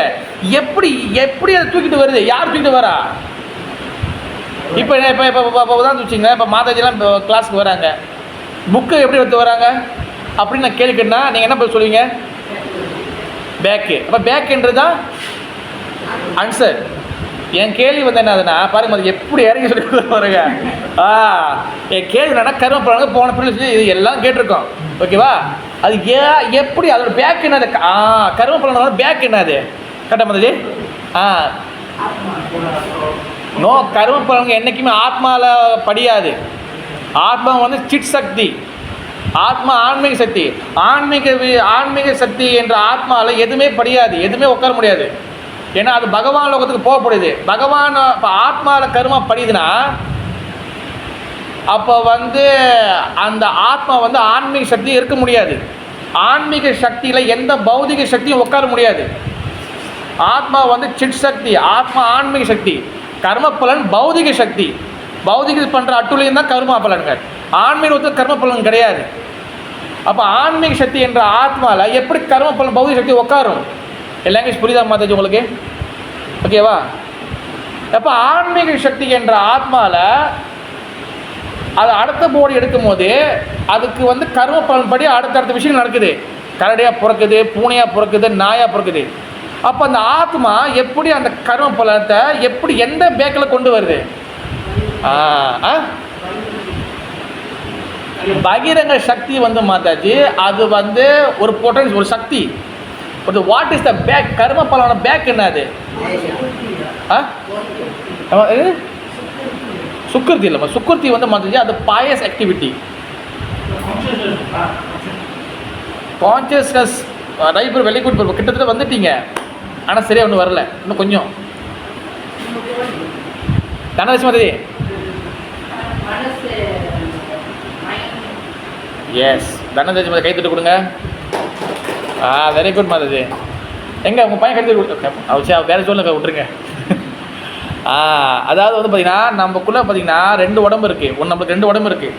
எப்படி அதை தூக்கிட்டு வருது? யார் தூக்கிட்டு வரா? இப்போ உதாரணம் வச்சுங்க, இப்போ மாதாஜிலாம் இப்போ கிளாஸுக்கு வராங்க, புக்கு எப்படி எடுத்து வராங்க அப்படின்னு நான் கேள்வி கேட்டேன்னா நீங்கள் என்ன பதில் சொல்லுவீங்க? பேக்கு. அப்போ பேக்குன்றது தான் ஆன்சர். என் கேள்வி வந்து என்னதுன்னா பாருங்க, அது எப்படி இறங்கி சொல்லி பாருங்க. என் கேள்வி என்னன்னா கர்ம பலன்கள் போன பிள்ளை இது எல்லாம் கேட்டிருக்கோம், ஓகேவா? அது எப்படி அதோட பேக் என்னது? கர்ம பலனோட பேக் என்னது? கரெக்டாக மாதிரி நோ, கர்ம பலன்கள் என்றைக்குமே ஆத்மாவில் படியாது. ஆத்மா வந்து சிட் சக்தி, ஆத்மா ஆன்மீக சக்தி. ஆன்மீக சக்தி என்ற ஆத்மாவில் எதுவுமே படியாது, எதுவுமே உட்கார முடியாது. ஏன்னா அது பகவான் லோகத்துக்கு போகப்படுது. பகவான் இப்போ ஆத்மாவில் கர்மா படியுதுன்னா அப்போ வந்து அந்த ஆத்மா வந்து ஆன்மீக சக்தி இருக்க முடியாது. ஆன்மீக சக்தியில் எந்த பௌதிக சக்தியும் உட்கார முடியாது. ஆத்மா வந்து சிட் சக்தி, ஆத்மா ஆன்மீக சக்தி. கர்ம பலன் பௌதிக சக்தி. பௌதிக பண்ணுற அட்டுலையும் தான் கர்ம பலன்கள். ஆன்மீகத்துக்கு கர்ம பலன் கிடையாது. அப்போ ஆன்மீக சக்தி என்ற ஆத்மாவில் எப்படி கர்ம பலன் பௌதிக சக்தி உட்காரும்? லாங்குவேஜ் புரியுதா மாதாஜி உங்களுக்கு? ஓகேவா? அப்போ ஆன்மீக சக்தி என்ற ஆத்மாவில் அது அடுத்த போர்டு எடுக்கும் போது அதுக்கு வந்து கர்ம பலன் படி அடுத்தடுத்த விஷயம் நடக்குது. கரடியாக பிறக்குது, பூனையாக பிறக்குது, நாயாக பிறக்குது. அப்போ அந்த ஆத்மா எப்படி அந்த கர்ம பலத்தை எப்படி எந்த பேக்கில் கொண்டு வருது? பகிரங்க சக்தி வந்து மாதாஜி அது வந்து ஒரு பொட்டன்ஸ், ஒரு சக்தி. But what is the back? கர்ம பலன பேக் என்னது? சுக்கிருதி இல்லைம்மா. சுக்கிருதி வந்து மாதாஜி அது பாயஸ் ஆக்டிவிட்டி. கான்சியஸ்னஸ் ரைபர் வெளிக்கூட் கிட்டத்தட்ட வந்துட்டீங்க, ஆனால் சரியாக ஒன்றும் வரல, இன்னும் கொஞ்சம். தனலட்சுமி மாதாஜி எஸ், தனலட்சுமி மாதாஜி கைத்தட்டு கொடுங்க. Very good Mataji. எங்கே உங்கள் பையன் கைத்தட்டு கொடுங்க? அவசியம் வேறு சொல்லுங்க, விட்டுருங்க. அதாவது வந்து பார்த்திங்கன்னா நமக்குள்ளே பார்த்திங்கன்னா 2 உடம்பு இருக்குது. ஒன்று நம்மளுக்கு 2 உடம்பு இருக்குது.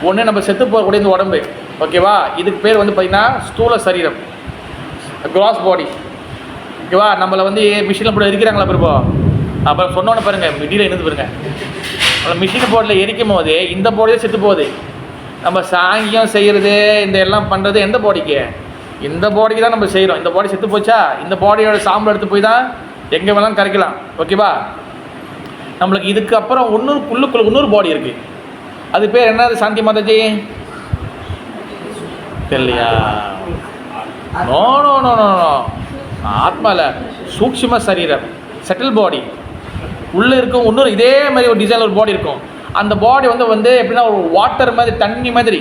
ஒன்று நம்ம செத்து போகக்கூடிய இந்த உடம்பு, ஓகேவா? இதுக்கு பேர் வந்து பார்த்திங்கன்னா ஸ்தூல சரீரம், கிராஸ் பாடி, ஓகேவா? நம்மளை வந்து மிஷினில் போட்டு எரிக்கிறாங்களா பிறப்போ? அப்புறம் சொன்னோன்னு பாருங்கள், மிடியில் இருந்து பாருங்க, நம்மளை மிஷின் போர்டில் எரிக்கும் போது இந்த பாடியே செத்து போகுது. நம்ம சாங்கியம் செய்கிறது இந்த எல்லாம் பண்ணுறது எந்த பாடிக்கு? இந்த பாடிக்கு தான் நம்ம செய்கிறோம். இந்த பாடி செத்து போச்சா, இந்த பாடியோட சாம்பல் எடுத்து போய் தான் எங்கே வேணாலும் கரைக்கலாம், ஓகேவா? நம்மளுக்கு இதுக்கு அப்புறம் உள்ளுக்குள்ள இன்னொரு பாடி இருக்குது. அது பேர் என்னது சாந்தி மாதாஜி? தெரியலையா? No no no no no, ஆத்மாவில் சூக்ஷ்ம சரீரம், செட்டில் பாடி, உள்ளே இருக்கும் இன்னொரு இதே மாதிரி ஒரு டிசைன் ஒரு பாடி இருக்கும். அந்த பாடி வந்து எப்படின்னா ஒரு வாட்டர் மாதிரி, தண்ணி மாதிரி.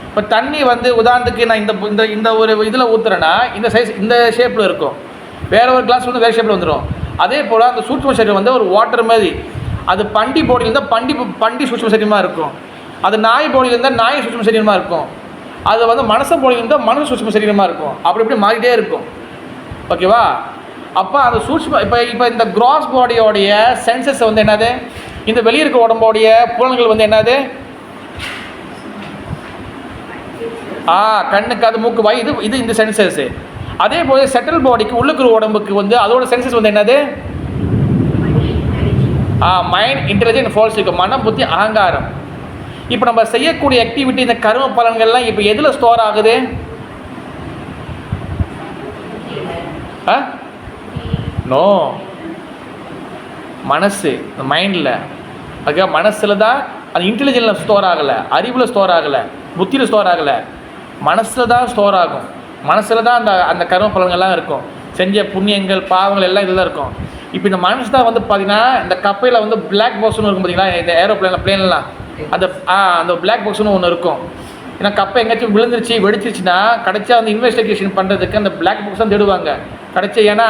இப்போ தண்ணி வந்து உதாரணத்துக்கு நான் இந்த இந்த ஒரு இதில் ஊற்றுறேன்னா இந்த சைஸ் இந்த ஷேப்பில் இருக்கும், வேறு ஒரு கிளாஸ் வந்து வேறு ஷேப்பில் வந்துடும். அதே போல் அந்த சூட்சும சரீரம் வந்து ஒரு வாட்டர் மாதிரி. அது பண்டி பாடியில் இருந்தால் பண்டி சூட்சும சரீரமாக இருக்கும். அது நாய் பாடியில் இருந்தால் நாய் சூட்சும சரீரமாக இருக்கும். அது வந்து மனுஷன் பாடியில் இருந்தால் மனுஷ சூட்சும சரீரமாக இருக்கும். அப்படி மாறிட்டே இருக்கும். ஓகேவா? அப்போ அந்த சூட்சும இப்போ இந்த கிராஸ் பாடியோடைய சென்சஸ் வந்து என்னது, இந்த வெளியே இருக்க உடம்போடைய புலன்கள் வந்து என்னது, கண்ணு, காது, மூக்கு, வாய், இது இந்த சென்சஸ். அதே போல் செட்டில் பாடிக்கு உள்ளுக்குற உடம்புக்கு வந்து அதோட சென்சஸ் வந்து என்னது, மைண்ட், இன்டெலிஜென்ட், ஃபால்ஸ் இருக்கு, மனம், புத்தி, அகங்காரம். இப்போ நம்ம செய்யக்கூடிய ஆக்டிவிட்டி இந்த கர்ம பலன்கள்லாம் இப்போ எதில் ஸ்டோர் ஆகுது? நோ, மனசு, மைண்டில். ஓகே, மனசில் தான் அது இன்டெலிஜென்ஸில் ஸ்டோர் ஆகலை, அறிவில் ஸ்டோர் ஆகலை, புத்தியில் ஸ்டோர் ஆகலை, மனசில் தான் ஸ்டோர் ஆகும். மனசில் தான் அந்த கர்ம பலன்கள்லாம் இருக்கும். செஞ்ச புண்ணியங்கள், பாவங்கள் எல்லாம் இதில் தான் இருக்கும். இப்போ இந்த மனசு தான் வந்து பார்த்தீங்கன்னா இந்த கப்பையில் வந்து பிளாக் பாக்ஸ்னு இருக்கும் பார்த்தீங்களா, இந்த பிளேன்லாம் அந்த பிளாக் பாக்ஸ்னு ஒன்று இருக்கும். ஏன்னா கப்பை எங்கேயாச்சும் விழுந்துருச்சு, வெடிச்சிருச்சுன்னா கடைசியாக வந்து இன்வெஸ்டிகேஷன் பண்ணுறதுக்கு அந்த பிளாக் பாக்ஸ் தான் தேடுவாங்க கடைசி. ஏன்னா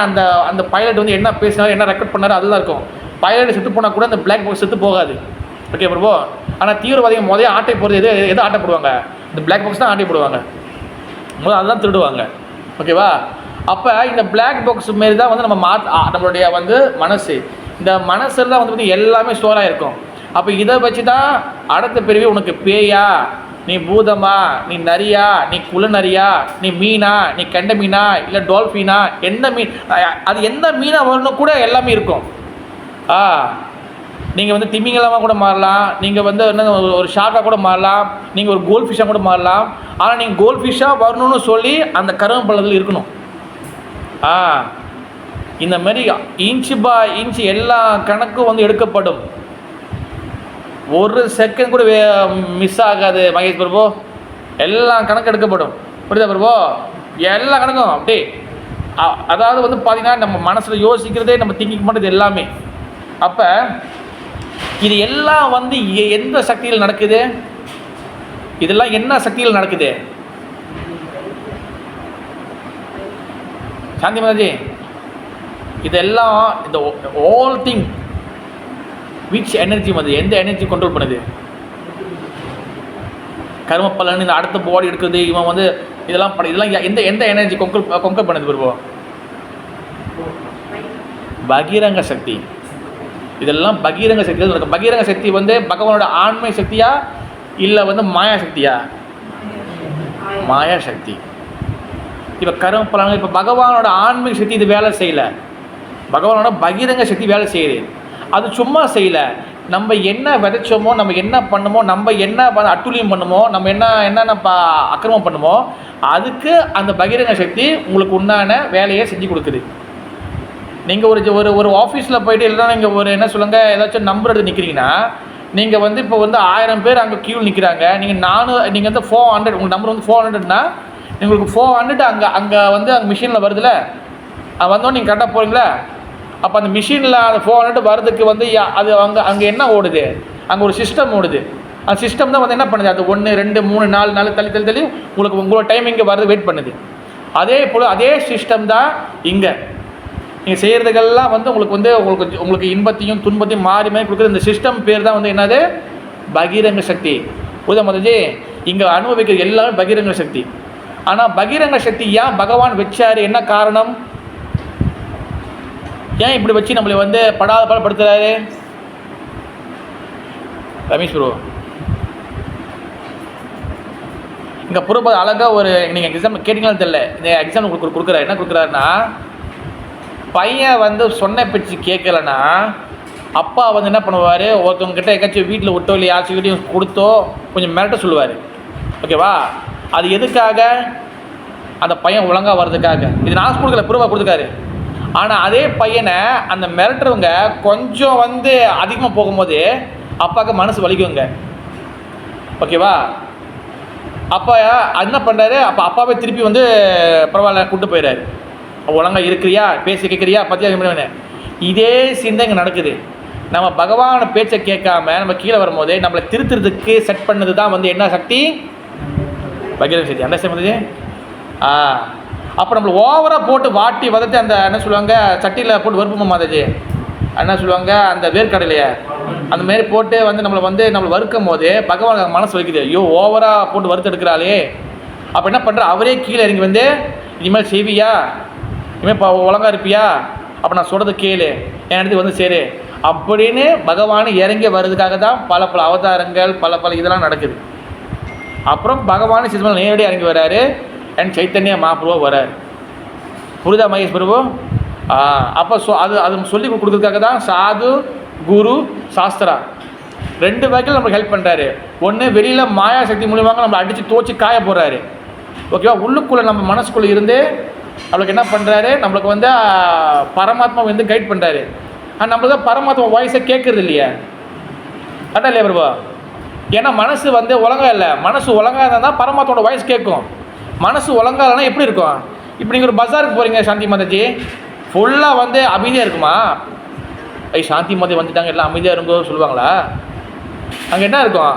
அந்த பைலட் வந்து என்ன பேசினாரோ என்ன ரெக்கார்ட் பண்ணாரோ அதுதான் இருக்கும். பைலட் செத்து போனால் கூட அந்த பிளாக் பாக்ஸ் செத்து போகாது. ஓகே பிரபு? ஆனால் தீவிரவாதிகள் முதல்ல ஆட்டை போகிறது எது ஆட்டைப்படுவாங்க? இந்த பிளாக் பாக்ஸ் தான் ஆட்டை போடுவாங்க. முதல்ல அதுதான் திருடுவாங்க. ஓகேவா? அப்போ இந்த பிளாக் பாக்ஸ் மாரி தான் வந்து நம்மளுடைய வந்து மனசு. இந்த மனசில் தான் வந்து எல்லாமே ஸ்டோர் ஆகிருக்கும். அப்போ இதை வச்சு தான் அடுத்த பிறவி உனக்கு பேயா, நீ பூதமா, நீ நரியா, நீ குளநரியா, நீ மீனா, நீ கெண்ட மீனா, இல்லை டால்ஃபினா, எந்த மீன், அது எந்த மீனாக வரணும் கூட எல்லாமே இருக்கும். நீங்கள் வந்து திமிங்கலமாக கூட மாறலாம், நீங்கள் வந்து என்ன ஒரு ஷார்க்காக கூட மாறலாம், நீங்கள் ஒரு கோல்ட் ஃபிஷ்ஷாக கூட மாறலாம். ஆனால் நீங்கள் கோல்ட் ஃபிஷ்ஷாக வரணும்னு சொல்லி அந்த கர்ம பலத்தில் இருக்கணும். இந்த மாதிரி இன்ச்சு பை இன்ச்சு எல்லா கணக்கும் வந்து எடுக்கப்படும். ஒரு செகண்ட் கூட மிஸ் ஆகாது மகேஷ் பிரபு. எல்லாம் கணக்கு எடுக்கப்படும். புரியுதா பிரபு? எல்லா கணக்கும் அப்படியே. அதாவது வந்து பார்த்தீங்கன்னா நம்ம மனசில் யோசிக்கிறதே, நம்ம திங்கிங் பண்ணுறது எல்லாமே. அப்போ இது எல்லாம் வந்து எந்த சக்தியில் நடக்குது? இதெல்லாம் என்ன சக்தியில் நடக்குது? சாந்தி மாதாஜி, இதெல்லாம் இந்த ஆல் திங் விச் எனர்ஜி வந்து எந்த எனர்ஜி கண்ட்ரோல் பண்ணுது? கர்ம பலன், இந்த அடுத்த பாடி எடுக்குது, இவன் வந்து இதெல்லாம் எந்த எனர்ஜி கொங்கல் பண்ணுது பிரபு? பகிரங்க சக்தி. இதெல்லாம் பகிரங்க சக்தி தான். பகிரங்க சக்தி வந்து பகவானோட ஆண்மை சக்தியா இல்லை வந்து மாயா சக்தியா? மாயா சக்தி. இப்போ கர்ம பலன்கள், இப்போ பகவானோட ஆன்மீக சக்தி இது வேலை செய்யலை, பகவானோட பகிரங்க சக்தி வேலை செய்யுது. அது சும்மா செய்யலை. நம்ம என்ன விதைச்சோமோ, நம்ம என்ன பண்ணுமோ, நம்ம என்ன அட்டுழியம் பண்ணுமோ, நம்ம என்னென்ன அக்கிரமம் பண்ணுமோ, அதுக்கு அந்த பகிரங்க சக்தி உங்களுக்கு உண்டான வேலையை செஞ்சு கொடுக்குது. நீங்கள் ஒரு ஆஃபீஸில் போய்ட்டு இல்லைன்னா நீங்கள் ஒரு என்ன சொல்லுங்கள், ஏதாச்சும் நம்பர் எடுத்து நிற்கிறீங்கன்னா, நீங்கள் வந்து இப்போ வந்து 1000 பேர் அங்கே க்யூவில் நிற்கிறாங்க. நீங்கள் வந்து 400, உங்கள் நம்பர் வந்து 400னா உங்களுக்கு 400 அங்கே வந்து அங்கே மிஷினில் வருதுல்ல, வந்தோன்னு நீங்கள் கரெக்டாக போகிறீங்களா? அப்போ அந்த மிஷினில் அந்த 400 வர்றதுக்கு வந்து அது அங்கே என்ன ஓடுது? அங்கே ஒரு சிஸ்டம் ஓடுது. அந்த சிஸ்டம் தான் வந்து என்ன பண்ணுது? அது 1 2 3 4 நாள் தள்ளி உங்களோட டைம் இங்கே வர்றது வெயிட் பண்ணுது. அதே போல் அதே சிஸ்டம் தான் இங்கே நீங்கள் செய்கிறதுக்கெல்லாம் வந்து உங்களுக்கு இன்பத்தையும் துன்பத்தையும் மாறி கொடுக்குறது. இந்த சிஸ்டம் பேர் தான் வந்து என்னது? பகிரங்க சக்தி. புரியுதா மாதாஜி? இங்கே அனுபவிக்கிறது எல்லாமே பகிரங்க சக்தி. ஆனால் பகிரங்க சக்தி ஏன் பகவான் வச்சார்? என்ன காரணம்? ஏன் இப்படி வச்சு நம்மளை வந்து படாத பாடுபடுத்துறாரு? ரமேஷ் ப்ரோ, இங்கே புறப்பது அழகாக ஒரு நீங்கள் எக்ஸாம் கேட்டிங்களான்னு தெரியல, இந்த எக்ஸாம் உங்களுக்கு கொடுக்குறாரு. என்ன கொடுக்குறாருன்னா, பையன் வந்து சொன்ன பேச்சு கேட்கலன்னா அப்பா வந்து என்ன பண்ணுவார்? ஒருத்தவங்ககிட்ட எங்காச்சும் வீட்டில் விட்டோ இல்லை யாச்சுக்கிட்டையும் கொடுத்தோ கொஞ்சம் மிரட்ட சொல்லுவார். ஓகேவா? அது எதுக்காக? அந்த பையன் ஒழுங்காக வர்றதுக்காக. இது நான் கொடுக்கல, புறவா கொடுத்துருக்காரு. ஆனால் அதே பையனை அந்த மிரட்டுறவங்க கொஞ்சம் வந்து அதிகமாக போகும்போது அப்பாவுக்கு மனசு வலிக்குங்க. ஓகேவா? அப்போ என்ன பண்ணுறாரு? அப்போ அப்பாவே திருப்பி வந்து பரவாயில்ல கூப்பிட்டு போயிடுறாரு. ஒழுங்காக இருக்கிறியா, பேசி கேட்குறியா, பற்றியா? இதே சீன் தான் இங்கே நடக்குது. நம்ம பகவான பேச்சை கேட்காம நம்ம கீழே வரும்போதே நம்மளை திருத்துறதுக்கு செட் பண்ணது தான் வந்து என்ன சக்தி? பகிரங்க சக்தி. அண்டர்ஸ்டாண்ட் பண்ணுது? அப்போ நம்மளை ஓவராக போட்டு வாட்டி வதட்டி அந்த என்ன சொல்லுவாங்க, சட்டியில் போட்டு வறுப்போமா மாதாஜி, என்ன சொல்லுவாங்க, அந்த வேர்க்கடலையே அந்த மாரி போட்டு வந்து நம்மளை வறுக்கும் போது பகவான் மனசு வைக்குது, ஐயோ ஓவராக போட்டு வறுத்து எடுக்கிறாளே. அப்போ என்ன பண்ணுற, அவரே கீழே இறங்கி வந்து இனிமேல் செய்வியா, இனிமேல் ஒழுங்கா இருப்பியா, அப்போ நான் சொல்கிறது கேளு, என் இடத்துக்கு வந்து சரி அப்படின்னு பகவான் இறங்கி வர்றதுக்காக தான் பல பல அவதாரங்கள் பல இதெல்லாம் நடக்குது. அப்புறம் பகவான் சிதம்பரம் நேரடியாக இறங்கி வர்றாரு. அண்ட் சைத்தன்ய மகாபிரபு வர்றாரு. புரிதா மகேஷ் பிரபு? அப்போ அது சொல்லி கொடுக்கறதுக்காக தான் சாது குரு சாஸ்திரா 2 வகையில் நம்மளுக்கு ஹெல்ப் பண்ணுறாரு. ஒன்று வெளியில் மாயா சக்தி மூலியமாக நம்மளை அடித்து தோச்சி காய போடுறாரு. ஓகேவா? உள்ளுக்குள்ளே நம்ம மனசுக்குள்ளே இருந்து நம்மளுக்கு என்ன பண்ணுறாரு, நம்மளுக்கு வந்து பரமாத்மா வந்து கைட் பண்ணுறாரு. நம்மளுக்கு பரமாத்மா வாய்ஸை கேட்குறது இல்லையா? அதான் இல்லையா பிரபா? ஏன்னா மனசு வந்து ஒழுங்கா இல்லை. மனசு ஒழுங்காக இருந்தால் தான் பரமாத்மாவோட வாய்ஸ் கேட்கும். மனசு ஒழுங்கா இல்லைன்னா எப்படி இருக்கும்? இப்போ நீங்கள் ஒரு பஜாருக்கு போகிறீங்க சாந்தி மாதாஜி, ஃபுல்லாக வந்து அமைதியாக இருக்குமா? சாந்தி மாதா வந்துட்டாங்க எல்லாம் அமைதியாக இருக்கும் சொல்லுவாங்களா? அங்கே என்ன இருக்கும்?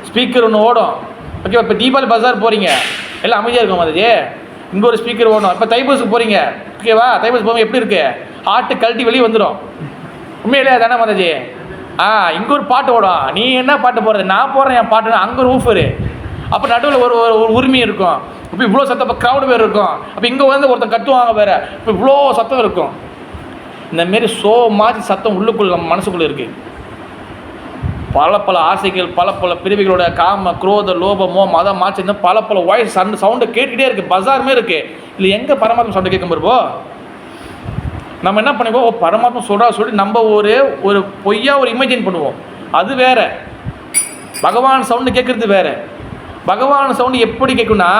ஸ்பீக்கர் ஒன்று ஓடும். ஓகேவா? இப்போ தீபாவளி பஜார் போகிறீங்க, எல்லாம் அமைதியாக இருக்கும் மாதாஜி. இங்கே ஒரு ஸ்பீக்கர் ஓடும். இப்போ தைப்பூசுக்கு போகிறீங்க, ஓகேவா? தைப்பூசு போகும்போது எப்படி இருக்குது? ஆட்டு கழட்டி வெளியே வந்துடும். உண்மையிலே தானே மாதாஜி? இங்கே ஒரு பாட்டு ஓடும். நீ என்ன பாட்டு போடுறது? நான் போடுறேன் என் பாட்டுன்னு. அங்கே ஒரு ஊஃபரு. அப்போ நடுவில் ஒரு உரிமை இருக்கும். இப்போ இவ்வளோ சத்தம், இப்போ க்ரௌடு வேறு இருக்கும். அப்போ இங்கே வந்து ஒருத்தன் கட்டுவாங்க வேறு, இப்போ இவ்வளோ சத்தம் இருக்கும். இந்தமாரி மாதிரி சத்தம் உள்ளுக்குள்ள நம்ம மனசுக்குள்ளே இருக்குது. பல ஆசைகள், பல பிரிவுகளோட காம குரோத லோபமோ மதம் மாச்சு, இந்த பல வாய்ஸ் சவுண்டு கேட்டுக்கிட்டே இருக்குது. பஜாருமே இருக்குது. இல்லை எங்கே பரமாத்மா சவுண்டு கேட்க போகிறப்போ நம்ம என்ன பண்ணிப்போம், பரமாத்மா சொல்லிட்டு நம்ம ஒரு பொய்யா ஒரு இமேஜின் பண்ணுவோம். அது வேறு. பகவான் சவுண்டு கேட்குறது வேறு. பகவான் சவுண்டு எப்படி கேட்குன்னா,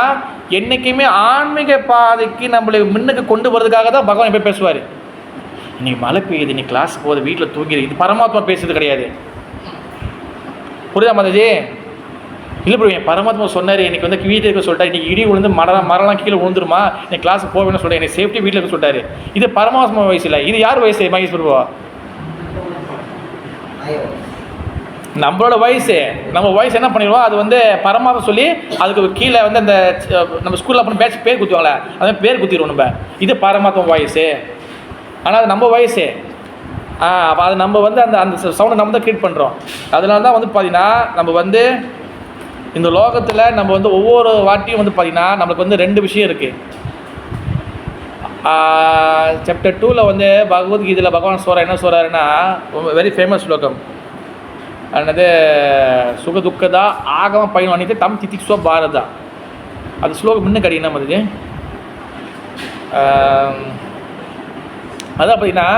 என்றைக்குமே ஆன்மீக பாதைக்கு நம்மளை முன்னுக்கு கொண்டு வரதுக்காக தான் பகவான் எப்போ பேசுவார். இன்றைக்கி மழை பெய்யுது, நீ கிளாஸ் போகுது, வீட்டில் தூங்கிடு, இது பரமாத்மா பேசுறது கிடையாது. புரியுதா மாதாஜி? இல்லை ப்ரோ, என் பரமாத்மா சொன்னார் எனக்கு வந்து வீட்டில் இருக்க சொல்லிட்டார், இன்றைக்கி இடி விழுந்து மரம்லாம் கீழே விழுந்துருமா, நீ கிளாஸுக்கு போவேன்னு சொல்கிறேன், எனக்கு சேஃப்டி வீட்டில் இருக்க சொல்லிட்டாரு. இது பரமாத்மா வயசு இல்லை. இது யார் வயசு மகேஷ் பிரபுவா? நம்மளோட வயசு. நம்ம வயசு என்ன பண்ணிடுவோம், அது வந்து பரமாத்மா சொல்லி அதுக்கு கீழே வந்து அந்த நம்ம ஸ்கூலில் அப்போ பேர் குத்துவாங்களே, அது பேர் குத்திடுவோம் நம்ம. இது பரமாத்மா வயசு. ஆனால் அது நம்ம வயசு. அப்போ அது நம்ம வந்து அந்த சவுண்டை நம்ம தான் க்ரியேட் பண்ணுறோம். அதனால தான் வந்து பார்த்திங்கன்னா நம்ம வந்து இந்த லோகத்தில் நம்ம வந்து ஒவ்வொரு வாட்டியும் வந்து பார்த்திங்கன்னா நம்மளுக்கு வந்து 2 விஷயம் இருக்குது. சாப்டர் 2ல் வந்து பகவத்கீதையில் பகவான் சொல்கிறார், என்ன சொல்கிறாருன்னா, வெரி ஃபேமஸ் ஸ்லோகம். என்னது, சுகதுக்கதா ஆகம பயணம் அணித்து தம் திதிக்ஸ்வ பாரதா. அது ஸ்லோகம் இன்னும் கிடையாது. என்ன மாதிரி அதான் பார்த்திங்கன்னா,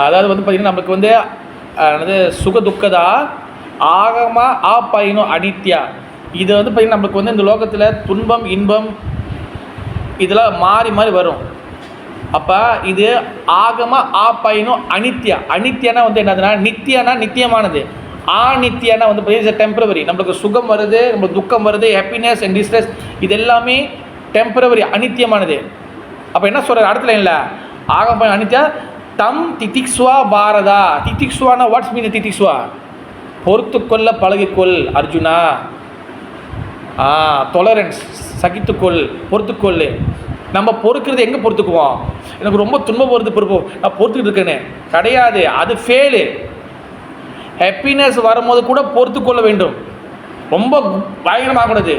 அதாவது வந்து பார்த்திங்கன்னா நம்மளுக்கு வந்து என்னது, சுகதுக்கதா ஆகம ஆப்பயனோ அனித்யா. இது வந்து பார்த்திங்கன்னா நம்மளுக்கு வந்து இந்த லோகத்தில் துன்பம் இன்பம் இதெல்லாம் மாறி வரும். அப்போ இது ஆகம ஆப்பயனோ அனித்யா. அனித்யானா வந்து என்னதுன்னா, நித்தியானா நித்தியமானது, ஆநித்தியானா வந்து பார்த்திங்கன்னா டெம்பரவரி. நம்மளுக்கு சுகம் வருது, நம்மளுக்கு துக்கம் வருது, ஹாப்பினஸ் அண்ட் டிஸ்ட்ரெஸ், இது எல்லாமே டெம்பரவரி, அனித்தியமானது. அப்போ என்ன சொல்கிறார் அடுத்த லைனில், ஆகம அனித்யா தம் திதிக்ஸ்வா பாரதா. திதிக்ஸ்வானா வாட்ஸ் மீன் திதிக்ஸ்வா? பொறுத்துக்கொள்ள பழகிக்கொள் அர்ஜுனா. டொலரன்ஸ், சகித்துக்கொள், பொறுத்துக்கொள். நம்ம பொறுக்கிறது எங்கே பொறுத்துக்குவோம்? எனக்கு ரொம்ப துன்பம் வருது பொறுப்போம், நான் பொறுத்துக்கிட்டு இருக்கேன்னு கிடையாது. அது ஃபெயிலு. ஹாப்பினஸ் வரும்போது கூட பொறுத்துக்கொள்ள வேண்டும். ரொம்ப பயங்கரமாகக்கூடாது.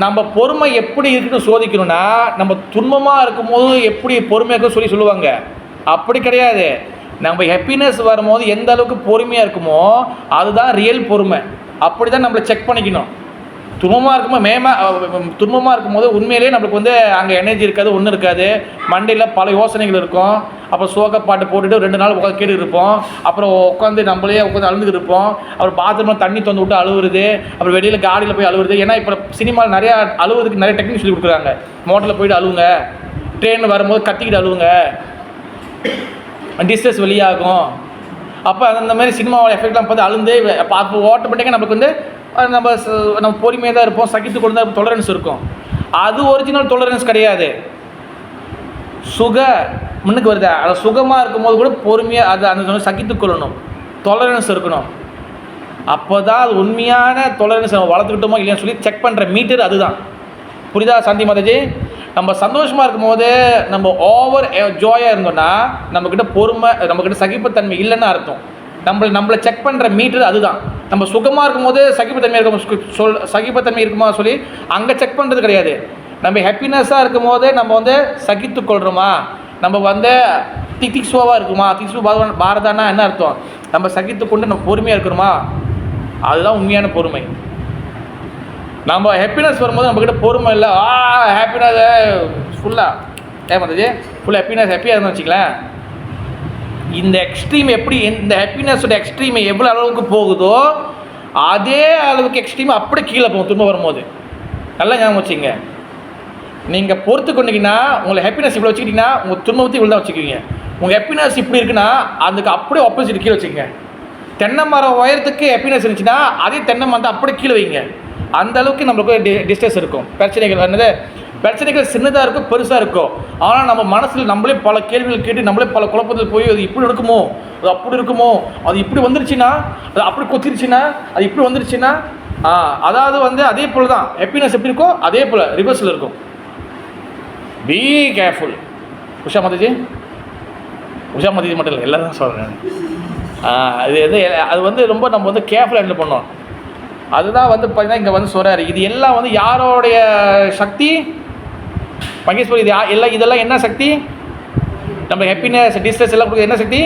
நம்ம பொறுமை எப்படி இருக்குன்னு சோதிக்கணும்னா, நம்ம துன்பமாக இருக்கும்போது எப்படி பொறுமையாக சொல்லுவாங்க, அப்படி கிடையாது. நம்ம ஹாப்பினஸ் வரும்போது எந்த அளவுக்கு பொறுமையாக இருக்குமோ அதுதான் ரியல் பொறுமை. அப்படி தான் நம்மளை செக் பண்ணிக்கணும். துன்பமாக இருக்கும்போது உண்மையிலேயே நம்மளுக்கு வந்து அங்கே எனர்ஜி இருக்காது, ஒன்றும் இருக்காது. மண்டையில் பல யோசனைகள் இருக்கும். அப்புறம் சோக பாட்டு போட்டுட்டு 2 நாள் உட்காந்து கேட்டு இருப்போம். அப்புறம் உட்காந்து நம்மளே உட்காந்து அழுதுகிட்டு இருப்போம். அப்புறம் பாத்ரூமில் தண்ணி தந்து விட்டு அழுவுறது, அப்புறம் வெளியில் காடியில் போய் அழுவுறது. ஏன்னா இப்போ சினிமாவில் நிறையா அழுவுறதுக்கு நிறைய டெக்னிக் சொல்லி கொடுக்குறாங்க. மோட்டரில் போய்ட்டு அழுவுங்க, ட்ரெயினில் வரும்போது கத்திக்கிட்டு அழுவுங்க, டிஸ்ட்ரெஸ் வெளியாகும். அப்போ அந்த மாதிரி சினிமாவோட எஃபெக்ட்லாம் பார்த்து அழுந்து அப்போ ஆட்டோமேட்டிக்காக நம்மளுக்கு வந்து நம்ம பொறுமையாக தான் இருப்போம், சகித்து கொண்டு தான் டொலரன்ஸ் இருக்கும். அது ஒரிஜினல் டொலரன்ஸ் கிடையாது. சுக முன்னுக்கு வருது. அது சுகமாக இருக்கும்போது கூட பொறுமையாக அது அந்த சகித்து கொள்ளணும், டொலரன்ஸ் இருக்கணும். அப்போ தான் அது உண்மையான டொலரன்ஸ் நம்ம வளர்த்துக்கிட்டோமோ இல்லைன்னு சொல்லி செக் பண்ணுற மீட்டர் அதுதான். புரியுதா சாந்தி மாதாஜி? நம்ம சந்தோஷமாக இருக்கும்போது நம்ம ஓவர் ஜோயாக இருந்தோம்னா நம்மக்கிட்ட பொறுமை, நம்மக்கிட்ட சகிப்புத்தன்மை இல்லைன்னு அர்த்தம். நம்மளை செக் பண்ணுற மீட்டர் அதுதான். நம்ம சுகமாக இருக்கும்போது சகிப்புத்தன்மை இருக்குமா சொல்லி அங்கே செக் பண்ணுறது கிடையாது. நம்ம ஹாப்பினஸ்ஸாக இருக்கும் போது நம்ம வந்து சகித்து கொள்கிறோமா, நம்ம வந்து திக்ஸுவாக இருக்குமா, திக்ஸு பாரதானா என்ன அர்த்தம், நம்ம சகித்து கொண்டு நம்ம பொறுமையாக இருக்கிறோமா, அதுதான் உண்மையான பொறுமை. நம்ம ஹாப்பினஸ் வரும்போது நம்மக்கிட்ட பொறுமை இல்லை, ஹாப்பினஸ் ஃபுல்லாக ஏமாந்தது ஃபுல் ஹாப்பியாக இருந்தால் வச்சுங்களேன். இந்த எக்ஸ்ட்ரீம் எப்படி, இந்த ஹாப்பினஸோட எக்ஸ்ட்ரீம் எவ்வளோ அளவுக்கு போகுதோ அதே அளவுக்கு எக்ஸ்ட்ரீம் அப்படி கீழே போகும் திரும்ப வரும்போது. நல்லா ஞாபகம் வச்சுங்க. நீங்கள் பொறுத்து கொண்டீங்கன்னா உங்களை ஹாப்பினஸ் இவ்வளோ வச்சுக்கிட்டிங்கன்னா உங்கள் துன்பத்தை இவ்வளோ தான் வச்சுக்குவீங்க. உங்கள் ஹாப்பினஸ் இப்படி இருக்குன்னா அதுக்கு அப்படியே ஆப்போசிட் கீழே வச்சுக்கோங்க. தென்னை மரம் உயரத்துக்கு ஹாப்பினஸ் இருந்துச்சுன்னா அதே தென்னை மரம் அப்படியே கீழே வைங்க. அந்த அளவுக்கு நம்மளுக்கு டிஸ்டன்ஸ் இருக்கும். பிரச்சனைகள் என்னது, பிரச்சனைகள் சின்னதாக இருக்கும் பெருசாக இருக்கும். ஆனால் நம்ம மனசில் நம்மளே பல கேள்விகள் கேட்டு நம்மளே பல குழப்பத்தில் போய் அது இப்படி இருக்குமோ, அது அப்படி இருக்குமோ, அது இப்படி வந்துருச்சுன்னா, அது அப்படி கொத்திருச்சுன்னா, அது இப்படி வந்துருச்சுன்னா, அதாவது வந்து அதே போல் தான் ஹாப்பினஸ் எப்படி இருக்கோ அதே போல் ரிவர்ஸில் இருக்கும். Be careful. உஷா மாதாஜி மட்டும் இல்லை, எல்லோரும் தான் சொல்கிறேன். அது வந்து ரொம்ப நம்ம வந்து கேர்ஃபுல் ஹேண்டில் பண்ணோம். அதுதான் வந்து பார்த்தீங்கன்னா இங்கே வந்து சொல்கிறாரு. இது எல்லாம் வந்து யாரோடைய சக்தி? மகேஸ்வரி, இது இதெல்லாம் என்ன சக்தி? நம்ம ஹாப்பினஸ் டிஸ்ட்ரெஸ் எல்லாம் கொடுக்குறது என்ன சக்தி?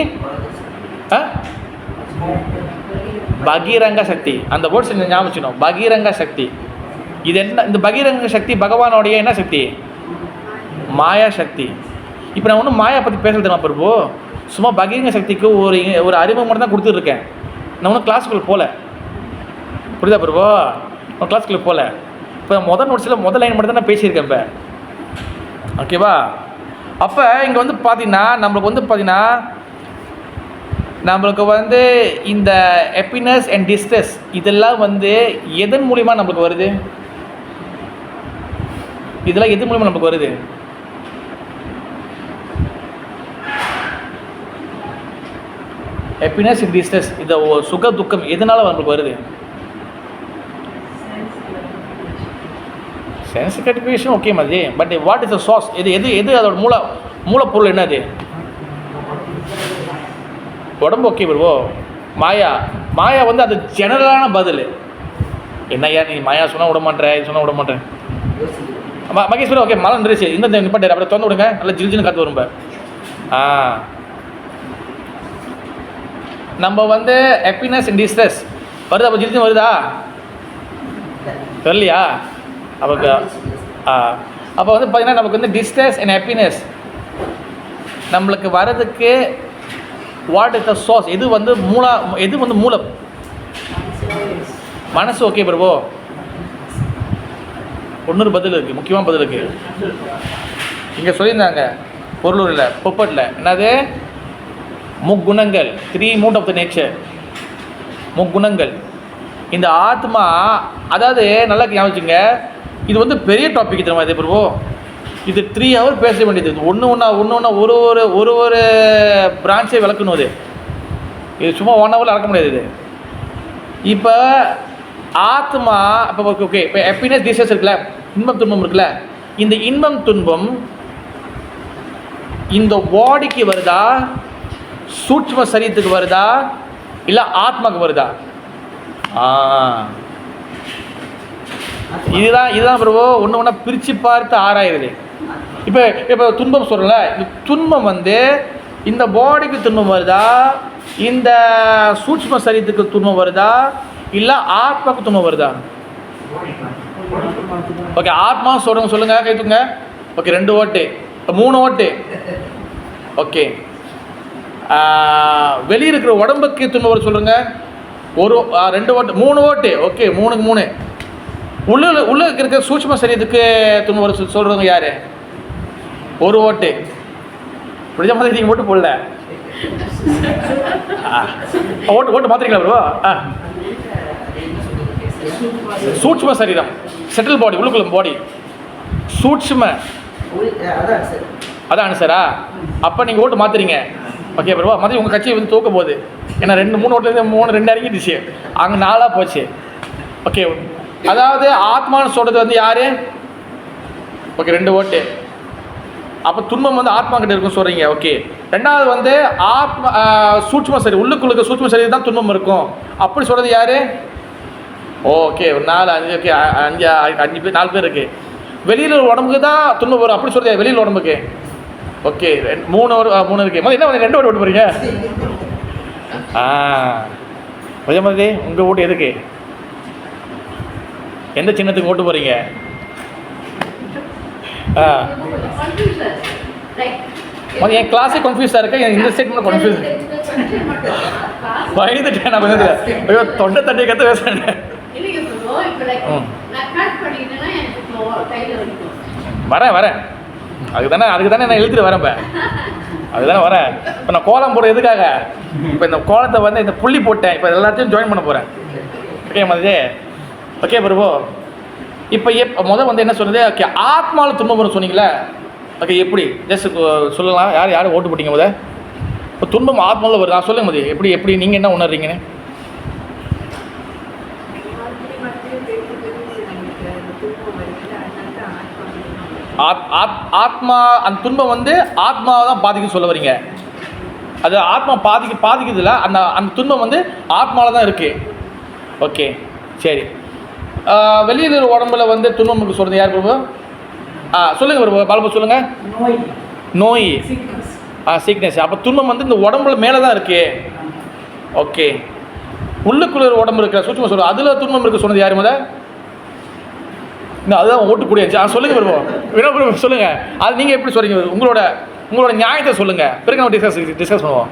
பகிரங்க சக்தி. அந்த வேர்ட்ஸ் ஞாபகம் வச்சுக்கணும், பகிரங்க சக்தி. இது என்ன? இந்த பகிரங்க சக்தி பகவானோடைய என்ன சக்தி? மாயா சக்தி. இப்போ நான் ஒன்றும் மாயா பற்றி பேசுறது நான் பிரபு, சும்மா பகிரங்க சக்திக்கு ஒரு அறிமுகம் மட்டும் தான் கொடுத்துட்ருக்கேன். நான் ஒன்றும் கிளாஸுக்குள்ளே போகல. புரியுதா பிரபு? நான் கிளாஸுக்குள்ளே போகல. இப்போ முதல் நோட்ஸில் முதல் லைன் மட்டும் தான் நான் பேசியிருக்கேன் இப்போ. ஓகேவா? அப்போ இங்கே வந்து பார்த்தீங்கன்னா நம்மளுக்கு வந்து இந்த ஹாப்பினஸ் அண்ட் டிஸ்ட்ரெஸ் இதெல்லாம் வந்து எதன் மூலிமா நம்மளுக்கு வருது? இதெல்லாம் எது மூலிமா நம்மளுக்கு வருது? ஹாப்பினஸ் அண்ட் டிஸ்ட்ரெஸ், இந்த சுக துக்கம் எதனால் நம்மளுக்கு வருது? சென்ஸ் கிராட்டிஃபிகேஷன் ஓகே மாதிரி, but what is the source? எது அதோட மூலப்பொருள் என்னது? உடம்பு ஓகே ப்ரோ. மாயா வந்து அது ஜெனரலான பதில். என்னையா நீ மாயா சொன்னால் விட மாட்டேன், இது சொன்னால் விட மாட்டேன். மகேஸ்வரி ஓகே மழை நின்றுச்சு, இந்த நிப்பாட்டு அப்படியே திறந்து விடுங்க, நல்லா ஜில்ஜின்னு காற்று வரும்ப. நம்ம வந்து ஹாப்பினஸ் அண்ட் டிஸ்ட்ரெஸ் வருதா? அப்போ ஜில்ஜின்னு வருதா? தெரியலையா? அப்போ வந்து பார்த்தீங்கன்னா நமக்கு வந்து டிஸ்ட்ரெஸ் அண்ட் ஹாப்பினஸ் நம்மளுக்கு வர்றதுக்கு வாட் இஸ் த சோர்ஸ்? எது வந்து மூலம்? மனசு. ஓகே பிரபு. ஒன்னொரு பதில் இருக்குது, முக்கியமான பதில் இருக்குது. இங்கே சொல்லியிருந்தாங்க பொருளூரில் பொப்பட்டில் என்னது? முக்குணங்கள், 3 மூட் ஆஃப் த நேச்சர். முக்குணங்கள். இந்த ஆத்மா, அதாவது நல்லா ஞாபகிச்சுங்க, இது வந்து பெரிய டாபிக் தெரியுமா இது பிரபு? இது 3 hours பேச வேண்டியது. ஒன்று ஒரு பிரான்ச்சை விளக்கணும். இது சும்மா 1 hour நடக்க முடியாது இது. இப்போ ஆத்மா இப்போ ஓகே, இப்போ ஹாப்பினஸ் டிஸ்ட்ரெஸ் இருக்குல்ல, இன்பம் துன்பம் இருக்குல்ல, இந்த இன்பம் துன்பம் இந்த பாடிக்கு வருதா, சூட்சும சரீரத்துக்கு வருதா, இல்லை ஆத்மாவுக்கு வருதா? இதுதான் பிரபு ஒன்று பிரித்து பார்த்து ஆராயுது. இப்போ துன்பம் சொல்கிறல, இந்த துன்பம் வந்து இந்த பாடிக்கு துன்பம் வருதா, இந்த சூட்சும சரீரத்துக்கு துன்பம் வருதா, இல்லை ஆத்மாவுக்கு துன்பம் வருதா? ஓகே, ஆத்மா சொல்லுங்க கைத்துங்க. ஓகே, 2 ஓட்டு, 3 ஓட்டு. ஓகே, வெளியே இருக்கிற உடம்புக்கு துன்பம் வர சொல்லுங்க. 2 ஓட்டு, 3 ஓட்டு. ஓகே, 3க்கு 3. உள்ள இருக்கிற சூட்சும சரீரத்துக்கு துன்பம் வர சொல்கிறவங்க யார்? 1 ஓட்டு. புரிஞ்ச மாதிரி நீங்கள் ஓட்டு போடல. ஓட்டு மாத்திரீங்களா ப்ரோ? சூட்சும சரீரம், செட்டில் பாடி, உள்ளுக்குள்ள பாடி, சூட்சும அதான் ஆன்சரா? அப்போ நீங்கள் ஓட்டு மாற்றுறீங்க. ஓகே பிரபா, மாதிரி உங்கள் கட்சி வந்து தூக்க போகுது. ஏன்னா 2 ஓட்டுலேருந்து 2 இறங்கிடுச்சு, அங்கே 4 போச்சு. ஓகே, அதாவது ஆத்மான்னு சொல்கிறது வந்து யார்? ஓகே, 2 ஓட்டு. அப்போ துன்பம் வந்து ஆத்மா கிட்ட இருக்குன்னு சொல்கிறீங்க. ஓகே, ரெண்டாவது வந்து ஆத்மா சூட்சும சரி, உள்ளுக்குள்ளுக்கு சூட்சும சரி தான் துன்பம் இருக்கும் அப்படி சொல்கிறது யார்? ஓகே, ஒரு 4 5 ஓகே 5 பேர் 4 பேர் இருக்குது. வெளியில் உடம்புக்கு தான் துன்பம் வரும் அப்படி சொல்கிறது வெளியில் உடம்புக்கு. ஓகே, 3 இருக்குது. முதல்ல என்ன 2 ஓட்டு போகிறீங்க? கொஞ்சம் மாதிரி உங்கள் ஓட்டு எதுக்கு, எந்த சின்னத்துக்கு ஓட்டு போகிறீங்க? என் கிளாஸே கன்ஃபியூஸாக இருக்கேன், இந்த ஸ்டேட்மெண்ட் கன்ஃபியூஸ் பயந்துட்டேன். நான் வந்து ஐயோ தொண்டை தண்ணியை கற்று பேசுகிறேன். வரேன் அதுக்கு தானே நான் எழுதிட்டு வரேன். இப்போ அதுதானே வரேன். இப்போ நான் கோலம் போடுற எதுக்காக? இப்போ இந்த கோலத்தை வந்து இந்த புள்ளி போட்டேன், இப்போ எல்லாத்தையும் ஜாயின் பண்ண போகிறேன். ஓகே மாதிரி. ஓகே பிரபு, இப்போ முதல் வந்து என்ன சொன்னது? ஓகே, ஆத்மாவில் துன்பம் வரும் சொன்னீங்களே. ஓகே, எப்படி ஜஸ்ட் சொல்லலாம். யார் ஓட்டு போட்டீங்க முதல்? இப்போ துன்பம் ஆத்மாவில் வருது, நான் சொல்லுங்க மதி எப்படி நீங்கள் என்ன உணர்றீங்கன்னு? ஆத்மா அந்த துன்பம் வந்து ஆத்மாவை தான் பாதிக்கும் சொல்ல வரீங்க. அது ஆத்மா பாதிக்குதுல, அந்த துன்பம் வந்து ஆத்மாவில் தான் இருக்குது. ஓகே சரி, வெளியில் உடம்புல வந்து துன்பம் சொல்கிறது யார் பிரபு? சொல்லுங்கள் பிரபு, பாலபு சொல்லுங்கள். நோய், சீக்னஸ். அப்போ துன்பம் வந்து இந்த உடம்புல மேலே தான் இருக்குது. ஓகே, உள்ளுக்குள்ள உடம்பு இருக்கிற சூட்சும சொல்லுவோம், அதில் துன்பம் இருக்குது சொன்னது யார் முதல்? அதுதான் ஓட்டுக்கூடிய. சொல்லுங்கள் பிரபு, வினோ பிரபு சொல்லுங்கள். அது நீங்கள் எப்படி சொல்கிறீங்க? உங்களோட நியாயத்தை சொல்லுங்கள், பிறகு நம்ம டிஸ்கஸ் பண்ணுவோம்.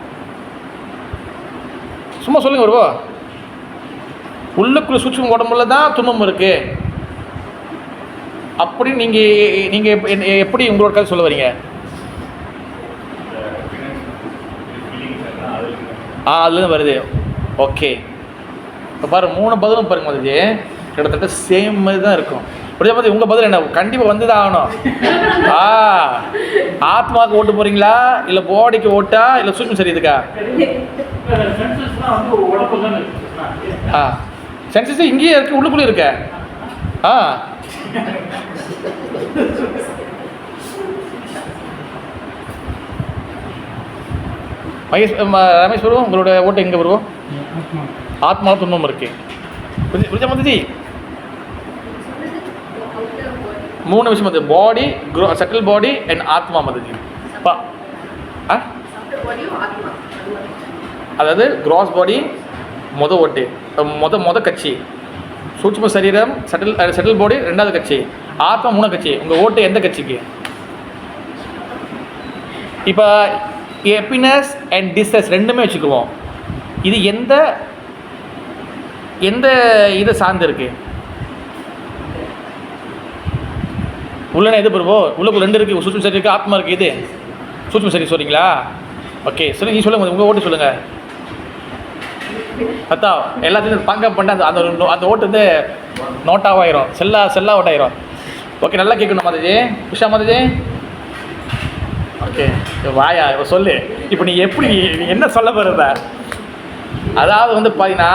சும்மா சொல்லுங்கள் பிரபு. உள்ளுக்குள்ள சூட்சும உடம்புல தான் துன்பம் இருக்குது அப்படி நீங்கள் எப்படி உங்களோட கதை சொல்ல வரீங்க? அதுலேருந்து வருது. ஓகே, இப்போ பாரு 3 பதிலும் பாருங்க மாதிரி கிட்டத்தட்ட சேம் மாதிரி தான் இருக்கும். அப்படியே பார்த்து உங்கள் பதில் என்ன? கண்டிப்பாக வந்து தான் ஆகணும். ஆத்மாவுக்கு ஓட்டு போகிறீங்களா, இல்லை பாடிக்கு ஓட்டா, இல்லை சூட்சும சரி இதுக்கா? சென்சஸ் இங்கேயே இருக்குது, உள்ளுக்குள்ளே இருக்க. ரமேஷ் வருவோம், உங்களோட ஓட்டு எங்கே வருவோம்? ஆத்மாவில் துன்பம் இருக்கு. புரிஞ்ச மாதிரி 3 விஷயம் வந்து பாடி, சட்டில் பாடி அண்ட் ஆத்மா மாதிரி. அதாவது கிராஸ் பாடி ஓட்டு மொத கட்சி, சூட்சும சரீரம் செட்டில் பாடி 2வது கட்சி, ஆத்மா 3 கட்சி. உங்கள் ஓட்டு எந்த கட்சிக்கு? இப்போ ஹாப்பினஸ் அண்ட் டிஸ்ட்ரெஸ் 2மே வச்சுக்குவோம். இது எந்த இதை சார்ந்து இருக்கு? உள்ளன எது பருவோ? உள்ளுக்குள்ள 2 இருக்குது, சூட்சும சரி இருக்குது, ஆத்மா இருக்குது. இது சூட்சும சரி சொல்கிறீங்களா? ஓகே சொல்லுங்கள், நீ சொல்லுங்கள், உங்கள் ஓட்டு சொல்லுங்கள். அத்தா எல்லாத்தையும் பங்கப் பண்ணிட்டு அந்த ஓட்டு வந்து நோட்டாவாயிரும், செல்லா அவுட் ஆயிரும். ஓகே, நல்லா கேட்கணும் மாதாஜி. உஷா மாதாஜி ஓகே வாயா சொல்லு. இப்போ நீ என்ன சொல்ல போகிறத? அதாவது வந்து பார்த்தீங்கன்னா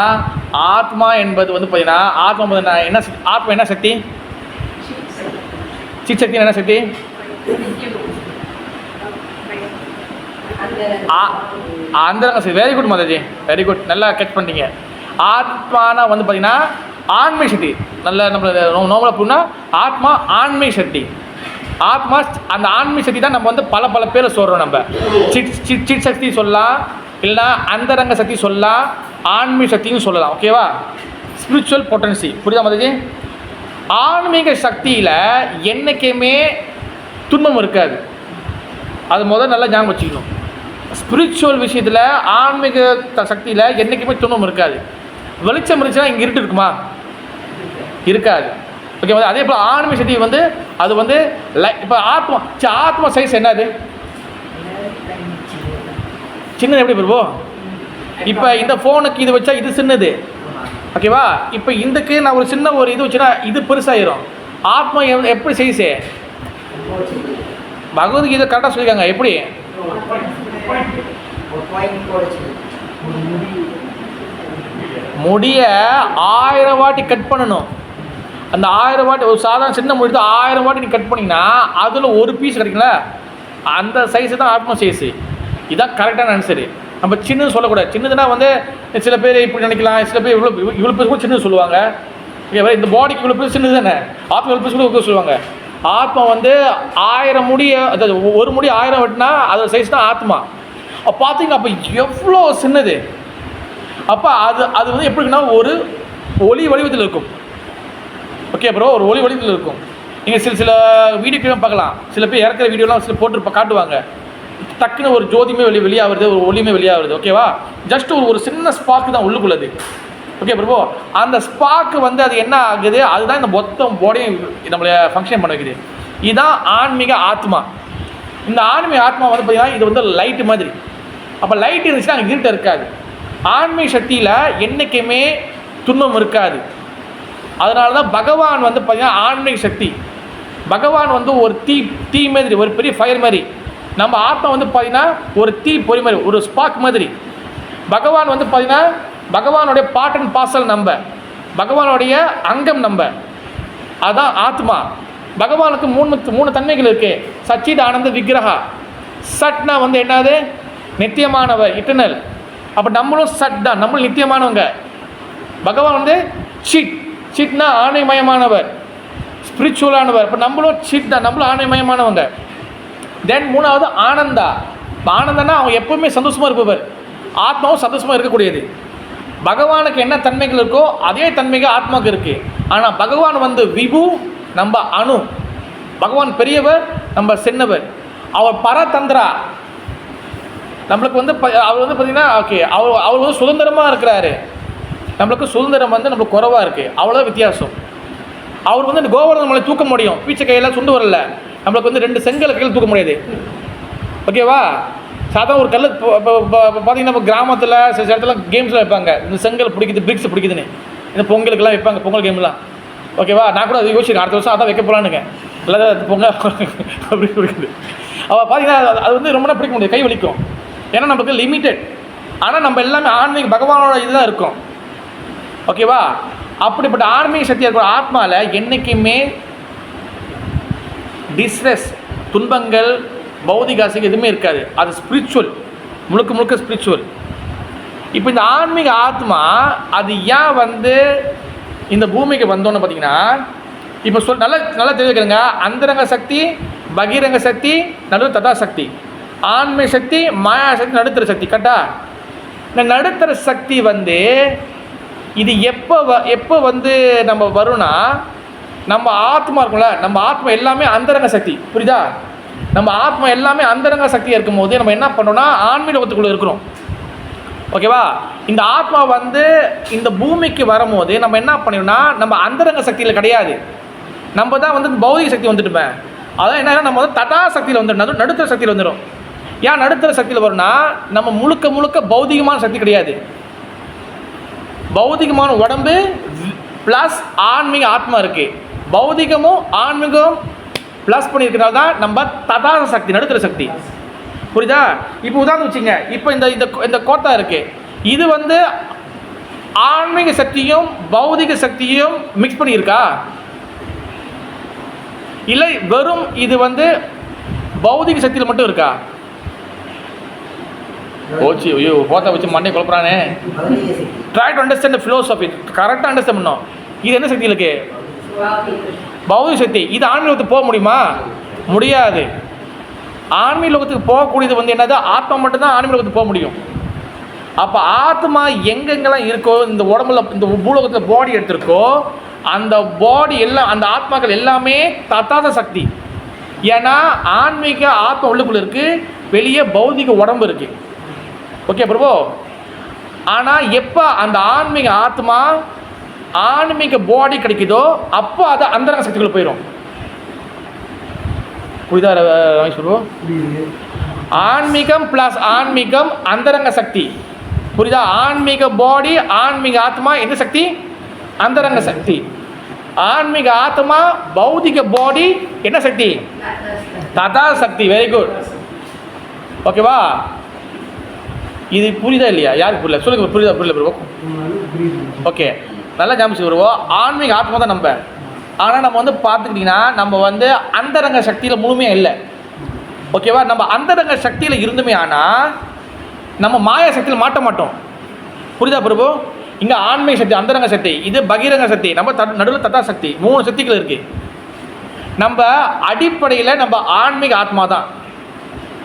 ஆத்மா என்பது வந்து பார்த்தீங்கன்னா ஆத்மா என்ன சக்தி? சித் சக்தி என்ன சக்தி? அந்தரங்க சக்தி. Very good mataji, very good, நல்லா கேட்ச் பண்ணிட்டீங்க. ஆத்மானா வந்து பார்த்தீங்கன்னா ஆண்மை சக்தி. நல்லா நம்ம நோமலாக போனால் ஆத்மா ஆண்மை சக்தி. ஆத்மா அந்த ஆண்மை சக்தி தான் நம்ம வந்து பல பேரை சொல்கிறோம். நம்ம சிட் சக்தி சொல்லலாம், இல்லைனா அந்தரங்க சக்தி சொல்லலாம், ஆன்மீக சக்தின்னு சொல்லலாம். ஓகேவா? Spiritual potency. புரியுதா மாதாஜி? ஆன்மீக சக்தியில் என்றைக்குமே துன்பம் இருக்காது. அது நல்லா ஞாபகம் வச்சுக்கணும். ஸ்பிரிச்சுவல் விஷயத்தில் ஆன்மீக சக்தியில் என்றைக்குமே துன்பம் இருக்காது. வெளிச்சம் இருந்துச்சுன்னா இங்கே இருட்டு இருக்குமா? இருக்காது. ஓகே, அதே போல் ஆன்மீக சக்தி வந்து அது வந்து இப்போ ஆத்மா சைஸ் என்னது? சின்னது. எப்படி போடுவோம்? இப்போ இந்த ஃபோனுக்கு இது வச்சா இது சின்னது. ஓகேவா? இப்போ இதுக்கு நான் ஒரு சின்ன இது வச்சுன்னா இது பெருசாகிடும். ஆத்மா எப்படி சைஸு? பகவத்கீதை கரெக்டாக சொல்லியிருக்காங்க. எப்படி? முடிய 1000 வாட்டி கட் பண்ணணும். அந்த 1000 வாட்டி, ஒரு சாதாரண சின்ன முடி 1000 வாட்டி நீ கட் பண்ணிங்கன்னா அதில் ஒரு பீஸ் கிடைக்குங்களா, அந்த சைஸு தான் ஆத்ம சைஸு. இதுதான் கரெக்டான ஆன்சரு. நம்ம சின்னது சொல்லக்கூடாது. சின்னதுன்னா வந்து சில பேர் இப்படி நினைக்கலாம், சில பேர் இவ்வளோ பேர் கூட சின்னது சொல்லுவாங்க. இந்த பாடிக்கு இவ்வளோ பேர் சின்னது தானே, ஆத்மா இவ்வளோ பேர் கூட சொல்லுவாங்க. ஆத்மா வந்து 1000 முடிய, அதாவது ஒரு முடி 1000 வெட்டினா அதோட சைஸ் தான் ஆத்மா. அப்போ பார்த்தீங்க, அப்போ எவ்வளோ சின்னது. அப்போ அது வந்து எப்படி இருக்குன்னா ஒரு ஒளி வடிவத்தில் இருக்கும். ஓகே ப்ரோ, ஒரு ஒளி வடிவத்தில் இருக்கும். நீங்கள் சில வீடியோக்கெல்லாம் பார்க்கலாம். சில பேர் இறக்குற வீடியோலாம் சில போட்டு காட்டுவாங்க. டக்குன்னு ஒரு ஜோதியுமே வெளியாகிறது, ஒரு ஒளியுமே வெளியாகிறது. ஓகேவா? ஜஸ்ட் ஒரு சின்ன ஸ்பார்க்கு தான் உள்ளுக்குள்ளது. ஓகே ப்ரோ, அந்த ஸ்பார்க்கு வந்து அது என்ன ஆகுது, அதுதான் இந்த மொத்தம் பாடியும் நம்மளை ஃபங்க்ஷன் பண்ண வைக்குது. இதுதான் ஆன்மீக ஆத்மா. இந்த ஆன்மீக ஆத்மா வந்து பார்த்தீங்கன்னா இது வந்து லைட்டு மாதிரி. அப்போ லைட் இருந்துச்சுன்னா அங்கே இருட்ட இருக்காது. ஆன்மீக சக்தியில் என்றைக்குமே துன்பம் இருக்காது. அதனால தான் பகவான் வந்து பார்த்தீங்கன்னா ஆன்மீக சக்தி. பகவான் வந்து ஒரு தீ மாதிரி, ஒரு பெரிய ஃபயர் மாதிரி. நம்ம ஆத்மா வந்து பார்த்தீங்கன்னா ஒரு தீ பொறி மாதிரி, ஒரு ஸ்பார்க் மாதிரி. பகவான் வந்து பார்த்தீங்கன்னா பகவானுடைய பார்ட் அண்ட் பார்சல் நம்ம, பகவானுடைய அங்கம் நம்ம. அதுதான் ஆத்மா. பகவானுக்கு மூணு தன்மைகள் இருக்குது. சச்சித் ஆனந்த விக்கிரகா. சட்னா வந்து என்னது, நித்தியமானவர், இட்டர்னல். அப்போ நம்மளும் சட் தான், நம்மளும் நித்தியமானவங்க. பகவான் வந்து சிட்னா ஆணைமயமானவர், ஸ்பிரிச்சுவலானவர். இப்போ நம்மளும் சிட் தான், நம்மளும் ஆணைமயமானவங்க. தென் மூணாவது ஆனந்தா. ஆனந்தனா அவங்க எப்பவுமே சந்தோஷமாக இருப்பவர். ஆத்மாவும் சந்தோஷமாக இருக்கக்கூடியது. பகவானுக்கு என்ன தன்மைகள் இருக்கோ அதே தன்மைகள் ஆத்மாவுக்கு இருக்குது. ஆனால் பகவான் வந்து விபு, நம்ம அணு. பகவான் பெரியவர், நம்ம சின்னவர். அவர் பரதந்திரா. நம்மளுக்கு வந்து அவர் வந்து பார்த்திங்கன்னா ஓகே, அவர் வந்து சுதந்திரமாக இருக்கிறாரு. நம்மளுக்கு சுதந்திரம் வந்து நம்மளுக்கு குறைவாக இருக்குது. அவ்வளோ வித்தியாசம். அவர் வந்து இந்த கோவர்தன மலை தூக்க முடியும், பீச்சை கையில் சுண்டு வரல. நம்மளுக்கு வந்து 2 செங்கல் கையில் தூக்க முடியாது. ஓகேவா? சாதாரண ஒரு கல் பார்த்தீங்கன்னா இப்போ கிராமத்தில் சில இடத்துல கேம்ஸ்லாம் வைப்பாங்க. இந்த செங்கல் பிடிக்குது, பிரிக்ஸ் பிடிக்குதுன்னு இந்த பொங்கலுக்கெல்லாம் வைப்பாங்க, பொங்கல் கேம்லாம். ஓகேவா? நான் கூட அது யோசிக்கிறேன், அடுத்த வருஷம் அதான் வைக்க போகலான்னுங்க. இல்லை பொங்கல் அப்படி பிடிக்குது. அவள் பார்த்தீங்கன்னா அது வந்து ரொம்ப பிடிக்க முடியாது, கை வலிக்கும். ஏன்னா நம்மளுக்கு லிமிட்டட். ஆனால் நம்ம எல்லாமே ஆன்மீக பகவானோட இதுதான் இருக்கும். ஓகேவா? அப்படிப்பட்ட ஆன்மீக சக்தியாக இருக்கிற ஆத்மாவில் என்றைக்குமே டிஸ்ட்ரெஸ், துன்பங்கள், பௌதிக ஆசைகள் எதுவுமே இருக்காது. அது ஸ்பிரிச்சுவல், முழுக்க ஸ்பிரிச்சுவல். இப்போ இந்த ஆன்மீக ஆத்மா அது ஏன் வந்து இந்த பூமிக்கு வந்தோன்னு பார்த்தீங்கன்னா, இப்போ நல்லா தெரிஞ்சுக்கிறேங்க. அந்தரங்க சக்தி, பகிரங்க சக்தி, நடுவு ததா சக்தி. ஆன்மீக சக்தி, மாயா சக்தி, நடுத்தர சக்தி. கரெக்டா? இந்த நடுத்தர சக்தி வந்து இது எப்போ வந்து நம்ம வரும்னா, நம்ம ஆத்மா இருக்கும்ல, நம்ம ஆத்மா எல்லாமே அந்தரங்க சக்தி. புரியுதா? நம்ம ஆத்மா எல்லாமே அந்தரங்க சக்தியாக இருக்கும் போது நம்ம என்ன பண்ணோம்னா ஆன்மீக லோகத்துக்குள்ளே இருக்கிறோம். ஓகேவா? இந்த ஆத்மா வந்து இந்த பூமிக்கு வரும்போது நம்ம என்ன பண்ணிடணும்னா, நம்ம அந்தரங்க சக்தியில் கிடையாது, நம்ம தான் வந்து பௌதிக சக்தி வந்துட்டுமே. அதான் என்ன, நம்ம வந்து ததா சக்தியில் வந்துடும், நடுத்தர சக்தியில் வந்துடும். ஏன் நடுத்தர சக்தியில் வரும்னா, நம்ம முழுக்க பௌதிகமான சக்தி கிடையாது. பௌதிகமான உடம்பு ப்ளஸ் ஆன்மீக ஆத்மா இருக்குது. பௌதிகமும் ஆன்மீகம் ப்ளஸ் பண்ணியிருக்கிறனால தான் நம்ம ததா சக்தி, நடுத்தர சக்தி. புரியுதா? இப்போ உதாரணம் வச்சுங்க, இப்போ இந்த கோட்டா இருக்குது, இது வந்து ஆன்மீக சக்தியும் பௌதிக சக்தியும் மிக்ஸ் பண்ணியிருக்கா? இல்லை வெறும் இது வந்து பௌதிக சக்தியில் மட்டும் இருக்கா? ஓச்சி ஐயோ போத்தா வச்சு மண்ணை குழப்பறானே. Try to understand the philosophy. கரெக்டாக அண்டர்ஸ்டாண்ட் பண்ணோம். இது என்ன சக்தி இருக்கு? பௌதிக சக்தி. இது ஆன்மீகத்துக்கு போக முடியுமா? முடியாது. ஆன்மீக லோகத்துக்கு போகக்கூடியது வந்து என்னது? ஆத்மா மட்டும்தான் ஆன்மீக லோகத்துக்கு போக முடியும். அப்போ ஆத்மா எங்கெங்கெல்லாம் இருக்கோ, இந்த உடம்புல, இந்த பூலோகத்தில் பாடி எடுத்திருக்கோ, அந்த பாடி எல்லாம், அந்த ஆத்மாக்கள் எல்லாமே தத்தாத சக்தி. ஏன்னா ஆன்மீக ஆத்மா உள்ளுக்குள்ள இருக்குது, வெளியே பௌதிக உடம்பு இருக்குது. ஓகே பிரபு? ஆனால் எப்போ அந்த ஆன்மீக ஆத்மா ஆன்மீக பாடி கிடைக்குதோ அப்போ அது அந்தரங்க சக்திக்குள்ளே போயிடும். புரியுதா ரமேஷ் பிரபு? ஆன்மீகம் ப்ளஸ் ஆன்மீகம் அந்தரங்க சக்தி. புரியுதா? ஆன்மீக பாடி, ஆன்மீக ஆத்மா எந்த சக்தி? அந்தரங்க சக்தி. ஆன்மீக ஆத்மா, பௌதிக பாடி என்ன சக்தி? ததா சக்தி. Very good. ஓகேவா? இது புரியுதா இல்லையா? யாருக்கு புரியல சொல்லுங்க. புரியுதா? புரியல ப்ரோ? ஓகே, நல்லா ஞாபகம் வருவோம். ஆன்மீக ஆத்மா தான் நம்ம. ஆனால் நம்ம வந்து பார்த்துக்கிட்டிங்கன்னா நம்ம வந்து அந்தரங்க சக்தியில் முழுமையாக இல்லை. ஓகேவா? நம்ம அந்தரங்க சக்தியில் இருந்துமே ஆனால் நம்ம மாயா சக்தியில் மாட்ட மாட்டோம். புரியுதா பிரபு? இங்கே ஆன்மீக சக்தி அந்தரங்க சக்தி, இது பகிரங்க சக்தி, நம்ம நடுவில் தத்தா சக்தி, 3 சக்திகள் இருக்குது. நம்ம அடிப்படையில் நம்ம ஆன்மீக ஆத்மா தான்.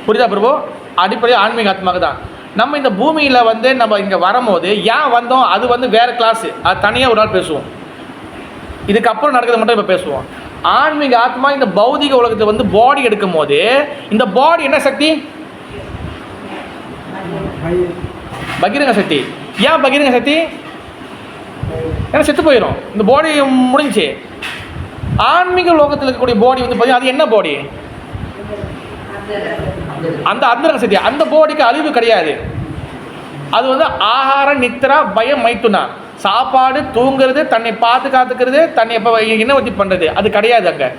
புரியுதா பிரபு? அடிப்படையில் ஆன்மீக ஆத்மாவுக்கு தான். நம்ம இந்த பூமியில் வந்து நம்ம இங்கே வரும்போது ஏன் வந்தோம், அது வந்து வேறு கிளாஸு, அது தனியாக ஒரு நாள் பேசுவோம். இதுக்கப்புறம் நடக்கிறது மட்டும் இப்போ பேசுவோம். ஆன்மீக ஆத்மா இந்த பௌதிக உலகத்தை வந்து பாடி எடுக்கும் போது இந்த பாடி என்ன சக்தி? பகிரங்க சக்தி. ஏன் பகிரங்க சக்தி? ஏன்னா செத்து போயிடும், இந்த பாடி முடிஞ்சு. ஆன்மீக லோகத்தில் இருக்கக்கூடிய பாடி வந்து பார்த்தீங்கன்னா அது என்ன பாடி? அந்த அந்தரங்க சக்தி. அந்த பாடிக்கு அழிவு கிடையாது. அது வந்து ஆகார நித்ரா பயம் மைத்துனா, சாப்பாடு, தூங்குறது, தன்னை பாதுகாத்துக்கிறது, தன்னை எப்போ இனவர்த்தி பண்ணுறது, அது கிடையாது அங்கே.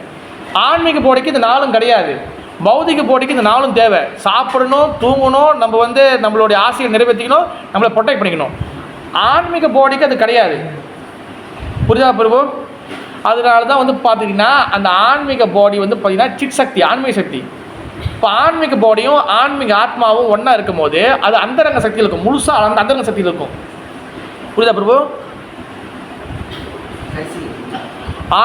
ஆன்மீக பாடிக்கு இந்த நாளும் கிடையாது. பௌதிக பாடிக்கு இந்த நாளும் தேவை. சாப்பிடணும், தூங்கணும், நம்ம வந்து நம்மளுடைய ஆசையை நிறைவேற்றிக்கணும், நம்மளை ப்ரொடெக்ட் பண்ணிக்கணும். ஆன்மீக பாடிக்கு அது கிடையாது. புரியுதா பிரபு? அதனால தான் வந்து பார்த்திங்கன்னா அந்த ஆன்மீக பாடி வந்து பார்த்திங்கன்னா சிட் சக்தி, ஆன்மீக சக்தி. இப்போ ஆன்மீக பாடியும் ஆன்மீக ஆத்மாவும் ஒன்றா இருக்கும் போது அது அந்தரங்க சக்தியில் இருக்கும், முழுசாக அந்த அந்தரங்க சக்தியில் இருக்கும். புரியுதா பிரபு?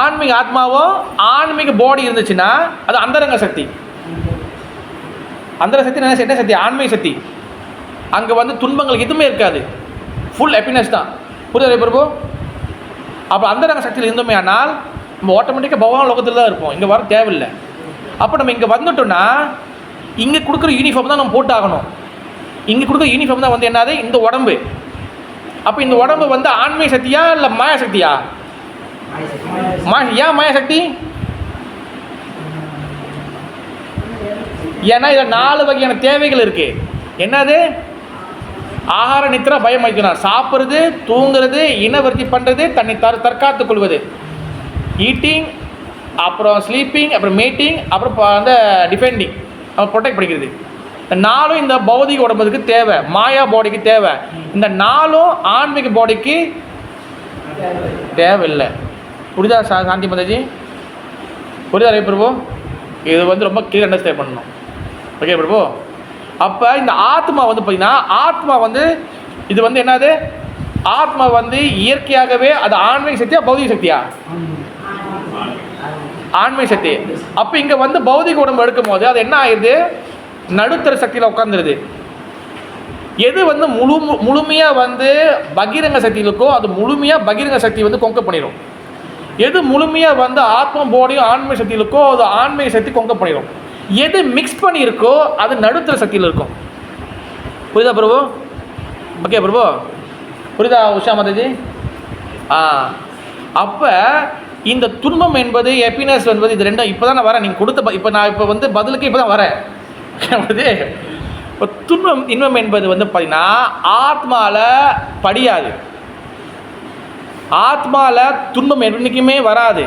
ஆன்மீக ஆத்மாவும் ஆன்மீக பாடி இருந்துச்சுன்னா அது அந்தரங்க சக்தி. அந்தரங்க சக்தி என்ன சக்தி? ஆன்மீக சக்தி. அங்கே வந்து துன்பங்கள் எதுவுமே இருக்காது, ஃபுல் ஹாப்பினஸ் தான். புரியுதா பிரபு? அப்போ அந்தரங்க சக்தியில் இருந்தோமே ஆனால் நம்ம ஆட்டோமேட்டிக்காக பகவான் லோகத்தில் தான் இருப்போம், இங்கே வர தேவையில்லை. அப்போ நம்ம இங்கே வந்துட்டோம்னா இங்கே கொடுக்குற யூனிஃபார்ம் தான் நம்ம போட்டு ஆகணும். இங்கே கொடுக்குற யூனிஃபார்ம் தான் வந்து என்னது? இந்த உடம்பு. அப்போ இந்த உடம்பு வந்து ஆன்மீக சக்தியா இல்லை மாயா சக்தியா? ஏன் மாயா சக்தி? ஏன்னா இதில் 4 வகையான தேவைகள் இருக்குது. என்னது? ஆகார நித்ரா பயம் வைக்கணும், சாப்பிட்றது, தூங்குறது, இனவர்த்தி பண்ணுறது, தன்னை தற்காத்து கொள்வது, ஈட்டிங், அப்புறம் ஸ்லீப்பிங், அப்புறம் மேட்டிங், அப்புறம் வந்து டிஃபெண்டிங், ப்ரொடெக்ட் பண்ணிக்கிறது. இந்த 4ம் இந்த பௌதிக உடம்புக்கு தேவை, மாயா பாடிக்கு தேவை. இந்த 4ம் ஆன்மீக பாடிக்கு தேவையில்லை. புரியுதா சாந்தி மாதாஜி? புரியுதா ரவி பிரபு? இது வந்து ரொம்ப கிளியர் அண்டர்ஸ்டாண்ட் பண்ணணும். ஓகே பிரபு? அப்போ இந்த ஆத்மா வந்து பார்த்திங்கன்னா ஆத்மா வந்து இது வந்து என்னது? ஆத்மா வந்து இயற்கையாகவே அது ஆன்மீக சக்தியா பௌதிக சக்தியா? ஆன்மீக சக்தி. அப்போ இங்கே வந்து பௌதிக உடம்பு எடுக்கும் போது அது என்ன ஆயிடுது? நடுத்தர சக்தியில் உட்காந்துருது. எது வந்து முழுமையாக வந்து பகிரங்க சக்தி இருக்கோ அது முழுமையாக பகிரங்க சக்தி வந்து கொங்க பண்ணிடும். எது முழுமையாக வந்து ஆத்மா பாடியும் ஆன்மீக சக்தி இருக்கோ அது ஆன்மீக சக்தி கொங்க பண்ணிடும். எது மிக்ஸ் பண்ணி இருக்கோ அது நடுத்தர சக்தியில் இருக்கும். புரியுதா பிரபு? ஓகே பிரபு? புரியுதா உஷா மாதாஜி? அப்போ இந்த துன்பம் என்பது ஹாப்பினஸ் என்பது இது ரெண்டும் இப்போ தான் நான் வரேன். நீங்கள் கொடுத்த இப்போ நான் இப்போ வந்து பதிலுக்கு இப்போ தான் வரேன். இப்போ துன்பம் இன்பம் என்பது வந்து பார்த்தீங்கன்னா ஆத்மாவில் படியாது. ஆத்மாவில் துன்பம் என்றைக்குமே வராது.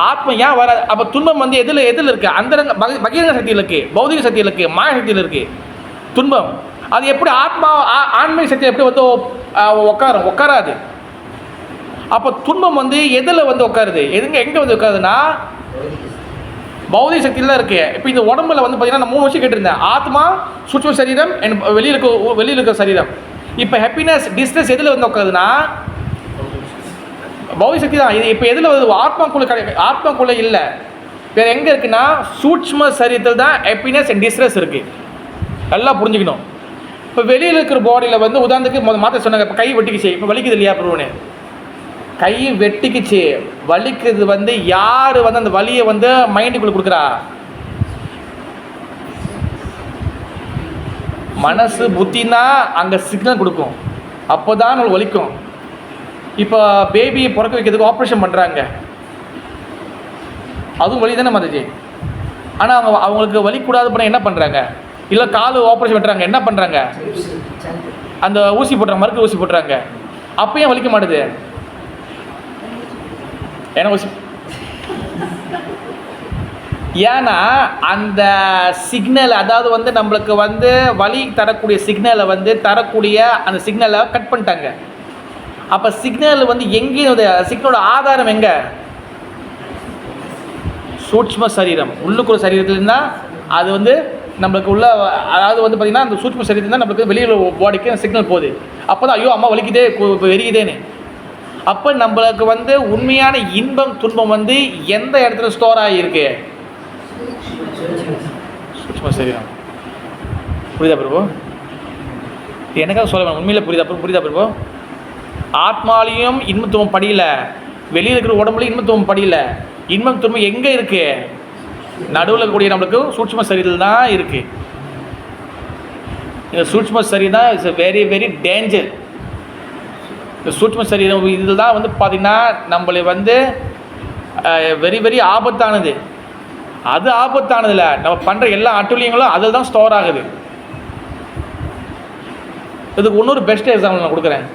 ஆத்மா ஏன் வராது? அப்போ துன்பம் வந்து எதில் இருக்குது? அந்தரங்க பகிரங்க சக்தியில் இருக்குது, பௌதிக சக்தியில் இருக்குது, மாய சக்தியில் இருக்குது துன்பம். அது எப்படி ஆத்மா ஆன்மீக சக்தி எப்படி வந்து உட்காராது. அப்போ துன்பம் வந்து எதில் வந்து உட்காருது? எங்கே வந்து உட்காருதுன்னா பௌதிக சக்தியில் தான் இருக்குது. இப்போ இந்த உடம்புல வந்து பார்த்தீங்கன்னா நான் 3 வருஷம் கேட்டிருந்தேன். ஆத்மா, சூட்சும சரீரம், வெளியில் இருக்க சரீரம். இப்போ ஹாப்பினஸ் டிஸ்ட்ரெஸ் எதில் வந்து உட்காருதுன்னா பௌதிக சக்தி தான். இது இப்போ எதில் வந்து ஆத்மாக்குள்ளே இல்லை, வேறு எங்கே இருக்குன்னா சூட்சும சரீரத்தில் தான் ஹாப்பினஸ் அண்ட் டிஸ்ட்ரெஸ் இருக்குது. நல்லா புரிஞ்சுக்கணும். இப்போ வெளியில் இருக்கிற பாடியில் வந்து உதாரணத்துக்கு மாற்ற சொன்னாங்க. இப்போ கை வெட்டிக்குச்சு, இப்போ வலிக்குது இல்லையா பிரபுன்னு? கை வெட்டிக்குச்சு, வலிக்குது வந்து யார் வந்து அந்த வலியை வந்து மைண்டுக்குள்ளே கொடுக்குறா? மனசு புத்தின்னா அங்கே சிக்னல் கொடுக்கும், அப்போ தான் நம்மளுக்கு வலிக்கும். இப்போ பேபியை பிறக்க வைக்கிறதுக்கு ஆப்ரேஷன் பண்ணுறாங்க, அதுவும் வலி தானே மாதாஜி? ஆனால் அவங்களுக்கு வலி கூடாது பண்ண என்ன பண்ணுறாங்க? இல்லை கால் ஆப்ரேஷன் பண்ணுறாங்க, என்ன பண்ணுறாங்க? அந்த ஊசி போட்டுறாங்க, மருந்து ஊசி போட்டுறாங்க. அப்பயும் வலிக்க மாட்டுது. ஏன்னா ஊசி ஏன்னா அந்த சிக்னல், அதாவது வந்து நம்மளுக்கு வந்து வலி தரக்கூடிய சிக்னலை வந்து தரக்கூடிய அந்த சிக்னலை கட் பண்ணிட்டாங்க. அப்போ சிக்னல் வந்து எங்கேயும் சிக்னலோட ஆதாரம் எங்கே? சூட்ச்ம சரீரம், உள்ளுக்குள்ள சரீரத்துலேருந்து தான் அது வந்து நம்மளுக்கு உள்ள, அதாவது வந்து பார்த்திங்கன்னா அந்த சூட்ச்ம சரீரத்தில் தான் நம்மளுக்கு வெளியில் பாடிக்கு சிக்னல் போகுது. அப்போ தான் ஐயோ அம்மா வலிக்குதே வெறிக்குதேன்னு. அப்போ நம்மளுக்கு வந்து உண்மையான இன்பம் துன்பம் வந்து எந்த இடத்துல ஸ்டோர் ஆகியிருக்கு? சூட்ச்ம சரீரம். புரியுதா பிரபு? எனக்காக சொல்ல வேணும், உண்மையில் புரியுதா பிரபு? ஆத்மாலையும் இன்பத்துவம் படியல, வெளியில் இருக்கிற உடம்புலையும் இன்பத்துவம் படியல. இன்பம் துன்பம் எங்கே இருக்கு? நடுவில் இருக்கக்கூடிய நம்மளுக்கு சூட்ச்ம சரீரத்தில் தான் இருக்கு. இந்த சூட்ச்ம சரீரம் தான் இட்ஸ் வெரி வெரி டேஞ்சர். இந்த சூட்ச்ம சரீரம் இதில் தான் வந்து பார்த்திங்கன்னா நம்மளை வந்து வெரி வெரி ஆபத்தானது. அது ஆபத்தானதில்ல, நம்ம பண்ணுற எல்லா அட்டுழியங்களும் அதில் தான் ஸ்டோர் ஆகுது. இதுக்கு இன்னொரு பெஸ்ட் எக்ஸாம்பிள் நான் கொடுக்குறேன்.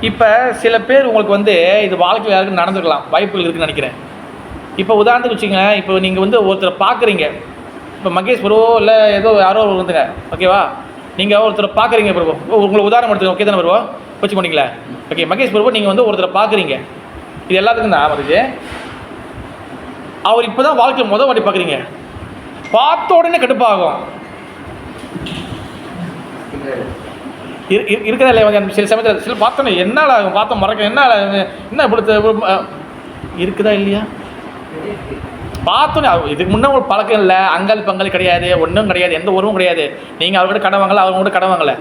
இப்போ சில பேர் உங்களுக்கு வந்து இது வாழ்க்கையில் யாருக்கும் நடந்துக்கலாம், வாய்ப்புகள் இருக்குதுன்னு நினைக்கிறேன். இப்போ உதாரணத்துக்கு வச்சுக்கோங்க, இப்போ நீங்கள் வந்து ஒருத்தரை பார்க்குறீங்க, இப்போ மகேஷ் ப்ரோ இல்லை ஏதோ யாரோ வந்துங்க, ஓகேவா? நீங்கள் ஒருத்தரை பார்க்குறீங்க ப்ரோ, உங்களை உதாரணம் எடுத்துங்க, ஓகே தானே ப்ரோ? வச்சு பண்ணிங்களா? ஓகே மகேஷ் ப்ரோ, நீங்கள் வந்து ஒருத்தரை பார்க்குறீங்க, இது எல்லாத்துக்கும் தான் வருது. அவர் இப்போ தான் வாழ்க்கையில் முதல் வாட்டி பார்க்குறீங்க, பார்த்த உடனே கடுப்பாகும். இருக்கிற இல்லையா? சில சமயத்தில் சில பார்த்தோன்னே என்னால் பார்த்த மறக்க என்னால் என்ன இப்படி இருக்குதா இல்லையா? பார்த்தோன்னே இதுக்கு முன்னே ஒரு பழக்கம் இல்லை, அங்கால் பங்காளி கிடையாது, ஒன்றும் கிடையாது, எந்த உறவும் கிடையாது. நீங்கள் அவர்கிட்ட கடை வாங்கலை, அவங்க கூட கடை வாங்கலை,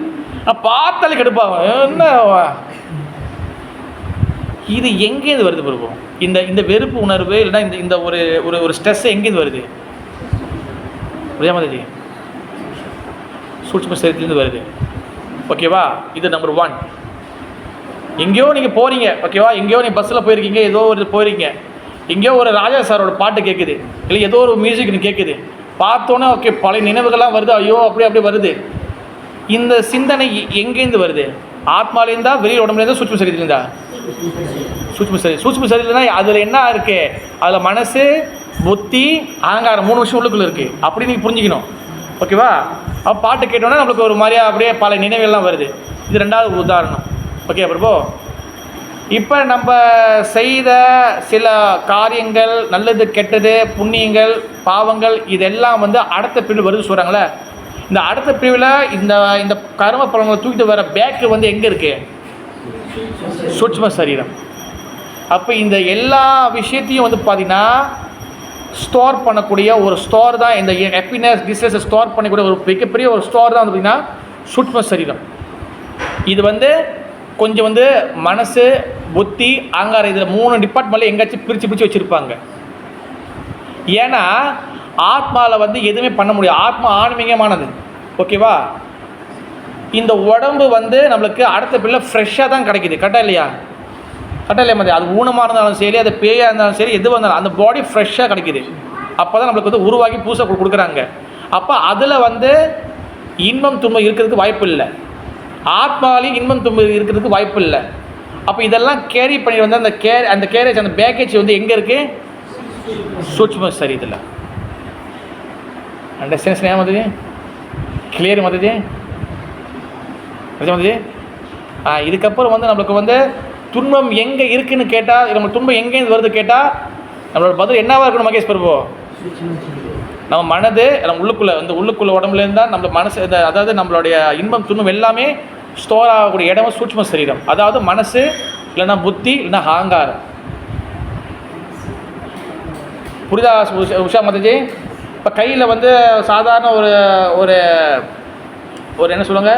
பார்த்தாலே கடுப்பாகும். என்ன இது எங்கேருந்து வருது பிரபு? இந்த வெறுப்பு உணர்வு இல்லைன்னா இந்த ஒரு ஒரு ஸ்ட்ரெஸ் எங்கேருந்து வருது? புரியாமதி சூட்ச்ம சரீரத்துலேருந்து வருது. ஓகேவா? இது நம்பர் 1. எங்கேயோ நீங்கள் போகிறீங்க, ஓகேவா? எங்கேயோ நீங்கள் பஸ்ஸில் போயிருக்கீங்க, ஏதோ ஒரு போயிருக்கீங்க, எங்கேயோ ஒரு ராஜா சாரோட பாட்டு கேட்குது, இல்லை ஏதோ ஒரு மியூசிக்னு கேட்குது, பார்த்தோன்னே ஓகே பழைய நினைவுகள்லாம் வருது, ஐயோ அப்படி வருது. இந்த சிந்தனை எங்கேருந்து வருது? ஆத்மாலேருந்தா, வெளியில் உடம்புலேருந்தா, சூட்ச்ம சரீரத்துலேருந்தா? சூட்ச்ம சரீரம்னா அதில் என்ன இருக்குது? அதில் மனசு, புத்தி, அகங்காரம் 3 விஷயம் உள்ளுக்குள்ளே இருக்குது. அப்படி நீங்கள் புரிஞ்சுக்கணும், ஓகேவா? அப்போ பாட்டு கேட்டோன்னா நம்மளுக்கு ஒரு மாதிரியாக அப்படியே பல நினைவுகள்லாம் வருது. இது 2வது உதாரணம். ஓகே பிரபு? இப்போ நம்ம செய்த சில காரியங்கள், நல்லது கெட்டது, புண்ணியங்கள், பாவங்கள், இதெல்லாம் வந்து அடுத்த பிரிவில் வருது சொல்கிறாங்களே. இந்த அடுத்த பிரிவில் இந்த கர்ம பலன்களை தூக்கிட்டு வர பேக்கு வந்து எங்கே இருக்குது? சூட்ச்ம சரீரம். அப்போ இந்த எல்லா விஷயத்தையும் வந்து பார்த்திங்கன்னா ஸ்டோர் பண்ணக்கூடிய ஒரு ஸ்டோர் தான் இந்த ஹாப்பினஸ் டிஸ்ட்ரெஸை ஸ்டோர் பண்ணக்கூடிய ஒரு மிகப்பெரிய ஒரு ஸ்டோர் தான் வந்து பார்த்திங்கன்னா சூட்ச்ம சரீரம். இது வந்து கொஞ்சம் வந்து மனசு, புத்தி, அகங்காரம், இதில் 3 டிபார்ட்மெண்ட்டில் எங்கேயாச்சும் பிரித்து வச்சுருப்பாங்க. ஏன்னா ஆத்மாவில் வந்து எதுவுமே பண்ண முடியாது. ஆத்மா ஆன்மீகமானது, ஓகேவா? இந்த உடம்பு வந்து நம்மளுக்கு அடுத்த பிள்ளை ஃப்ரெஷ்ஷாக தான் கிடைக்கிது, கரெக்டாக இல்லையா? கரெக்டாக இல்லையா மாதிரி? அது ஊனமாக இருந்தாலும் சரி, அது பேயாக இருந்தாலும் சரி, எதுவாக இருந்தாலும் அந்த பாடி ஃப்ரெஷ்ஷாக கிடைக்கிது. அப்போ தான் நம்மளுக்கு வந்து உருவாக்கி புதுசாக கொடுக்குறாங்க. அப்போ அதில் வந்து இன்பம் துன்பம் இருக்கிறதுக்கு வாய்ப்பு இல்லை. ஆத்மாலையும் இன்பம் துன்பம் இருக்கிறதுக்கு வாய்ப்பு இல்லை. அப்போ இதெல்லாம் கேரி பண்ணி வந்து அந்த கேரேஜ், அந்த பேக்கேஜ் வந்து எங்கே இருக்குது? சூட்ச்ம சரீரத்தில். அண்டர்ஸ்டாண்ட் ஏன் மதது? கிளியர் மதது? மதது? இதுக்கப்புறம் வந்து நம்மளுக்கு வந்து துன்பம் எங்கே இருக்குதுன்னு கேட்டால், நம்ம துன்பம் எங்கேருந்து வருது கேட்டால் நம்மளோட பதில் என்னவாக இருக்கணும் மகேஷ் பிரபு? நம்ம மனது, நம்ம உள்ளுக்குள்ளே உடம்புலேருந்து தான் நம்ம மனசு, அதாவது நம்மளுடைய இன்பம் துன்பம் எல்லாமே ஸ்டோர் ஆகக்கூடிய இடம் சூட்ச்ம சரீரம். அதாவது மனசு, இல்லைன்னா புத்தி, இல்லைன்னா அகங்காரம். புரிதா உஷா மதஜி? இப்போ கையில் வந்து சாதாரண ஒரு ஒரு என்ன சொல்லுவாங்க,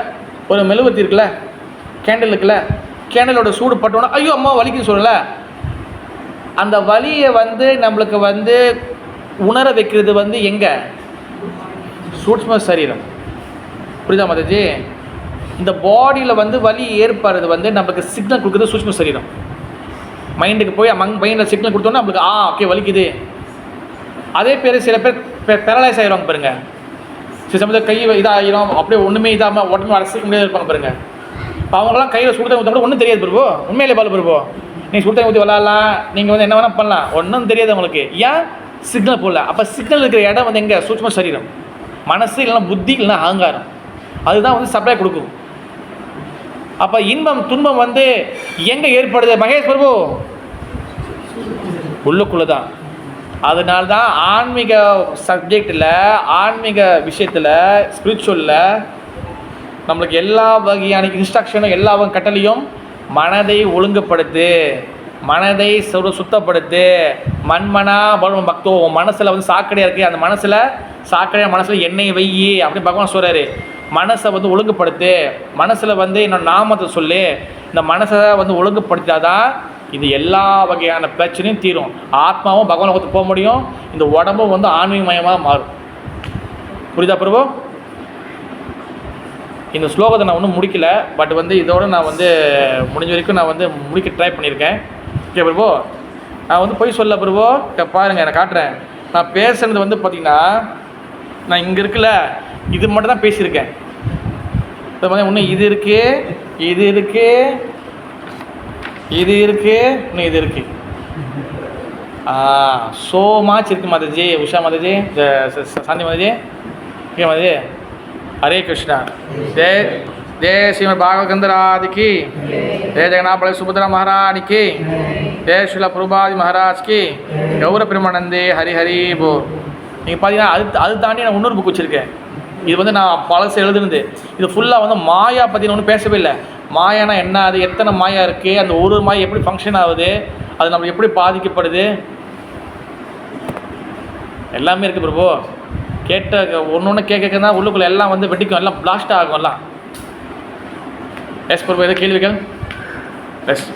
ஒரு மெழுகுவர்த்தி இருக்குல்ல, கேண்டில் இருக்குல்ல, கேண்டலோட சூடு பட்டோன்னா ஐயோ அம்மா வலிக்குன்னு சொல்லல. அந்த வலியை வந்து நம்மளுக்கு வந்து உணர வைக்கிறது வந்து எங்கே? சூட்ச்ம சரீரம். புரியுதா மதஜி? இந்த பாடியில் வந்து வலி ஏற்படுறது வந்து நம்மளுக்கு சிக்னல் கொடுக்குறது சூட்ச்ம சரீரம். மைண்டுக்கு போய் மைண்டில் சிக்னல் கொடுத்தோன்னா நம்மளுக்கு ஓகே வலிக்குது. அதே பேர் சில பேர் பேரலைஸ் ஆகிடுவாங்க பாருங்க. சில சமயத்தில் கை இதாகிடும், அப்படியே ஒன்றுமே இதாமல் உடனே அரசிக்க முடியாது இருப்பாங்க பாருங்க. இப்போ அவங்களாம் கையில் சுடுதல் ஊற்ற கூட ஒன்றும் தெரியாது பிரபு. உண்மையிலே பால் பிரபு, நீங்கள் சுடு தண்ணி ஊற்றி விளாட்லாம், நீங்கள் வந்து என்ன வேணால் பண்ணலாம், ஒன்றும் தெரியாது உங்களுக்கு. ஏன்? சிக்னல் போடல. அப்போ சிக்னல் இருக்கிற இடம் வந்து எங்கே? சூட்சும சரீரம், மனசு, இல்லைன்னா புத்தி, இல்லைன்னா அகங்காரம். அதுதான் வந்து சப்ளை கொடுக்கும். அப்போ இன்பம் துன்பம் வந்து எங்கே ஏற்படுது மகேஷ் பிரபு? உள்ளுக்குள்ளே தான். அதனால தான் ஆன்மீக சப்ஜெக்டில், ஆன்மீக விஷயத்தில், ஸ்பிரிச்சுவலில் நம்மளுக்கு எல்லா வகையான இன்ஸ்ட்ரக்ஷனும், எல்லா வகை கட்டளையும் மனதை ஒழுங்குபடுத்து, மனதை சுத்தப்படுத்து. மண்மனா பலம் பக்தோ, மனசில் வந்து சாக்கடையாக இருக்குது, அந்த மனசில் சாக்கடையாக மனசில் எண்ணெய் வெய்யி அப்படின்னு பகவான் சொல்கிறாரு. மனசை வந்து ஒழுங்குபடுத்து, மனசில் வந்து என்னோட நாமத்தை சொல்லு. இந்த மனசை வந்து ஒழுங்குபடுத்தாதான் இது எல்லா வகையான பிரச்சனையும் தீரும். ஆத்மாவும் பகவான் லோகத்துக்கு போக முடியும், இந்த உடம்பும் வந்து ஆன்மீகமயமாக மாறும். புரியுதா பிரபு? இந்த ஸ்லோகத்தை நான் ஒன்றும் முடிக்கல, பட் வந்து இதோடு நான் வந்து முடிஞ்ச வரைக்கும் நான் வந்து முடிக்க ட்ரை பண்ணியிருக்கேன். ஓகே பிரபு, நான் வந்து போய் சொல்ல பிரபு, பாருங்கள் நான் காட்டுறேன். நான் பேசுனது வந்து பார்த்திங்கன்னா, நான் இங்கே இருக்குல்ல இது மட்டும் தான் பேசியிருக்கேன். இப்போ வந்து இன்னும் இது இருக்குது, இது இருக்குது, இது இருக்குது, இன்னும் இது இருக்குது. ஸோ மச் இருக்குது மாதாஜி, உஷா மாதாஜி, சாந்தி மாதாஜி. ஓகே மாதாஜி, हरे कृष्णा। जय जय श्रीमद् भागवत ग्रंथ राधे की, जय जगन्नाथ बलदेव सुभद्रा महाराज की, जय श्रीला प्रभुपाद महाराज की, गौर प्रेमानंदे हरि हरि बोल. நீங்கள் பார்த்தீங்கன்னா அது தாண்டி நான் இன்னொரு புக் வச்சுருக்கேன். இது வந்து நான் பழசு எழுதுனது. இது ஃபுல்லாக வந்து மாயா பற்றி ஒன்றும் பேசவே இல்லை. மாயானா என்ன, அது எத்தனை மாயா இருக்குது, அந்த ஒரு மாயா எப்படி ஃபங்க்ஷன் ஆகுது, அது நம்ம எப்படி பாதிக்கப்படுது, எல்லாமே இருக்குது பிரபு. கேட்ட ஒன்று ஒன்று கேட்க தான் உள்ளுக்குள்ளே எல்லாம் வந்து வெட்டிக்கும், எல்லாம் பிளாஸ்ட் ஆகும் எல்லாம். எஸ் பிரபு, எதாவது கேள்விகள்? எஸ்.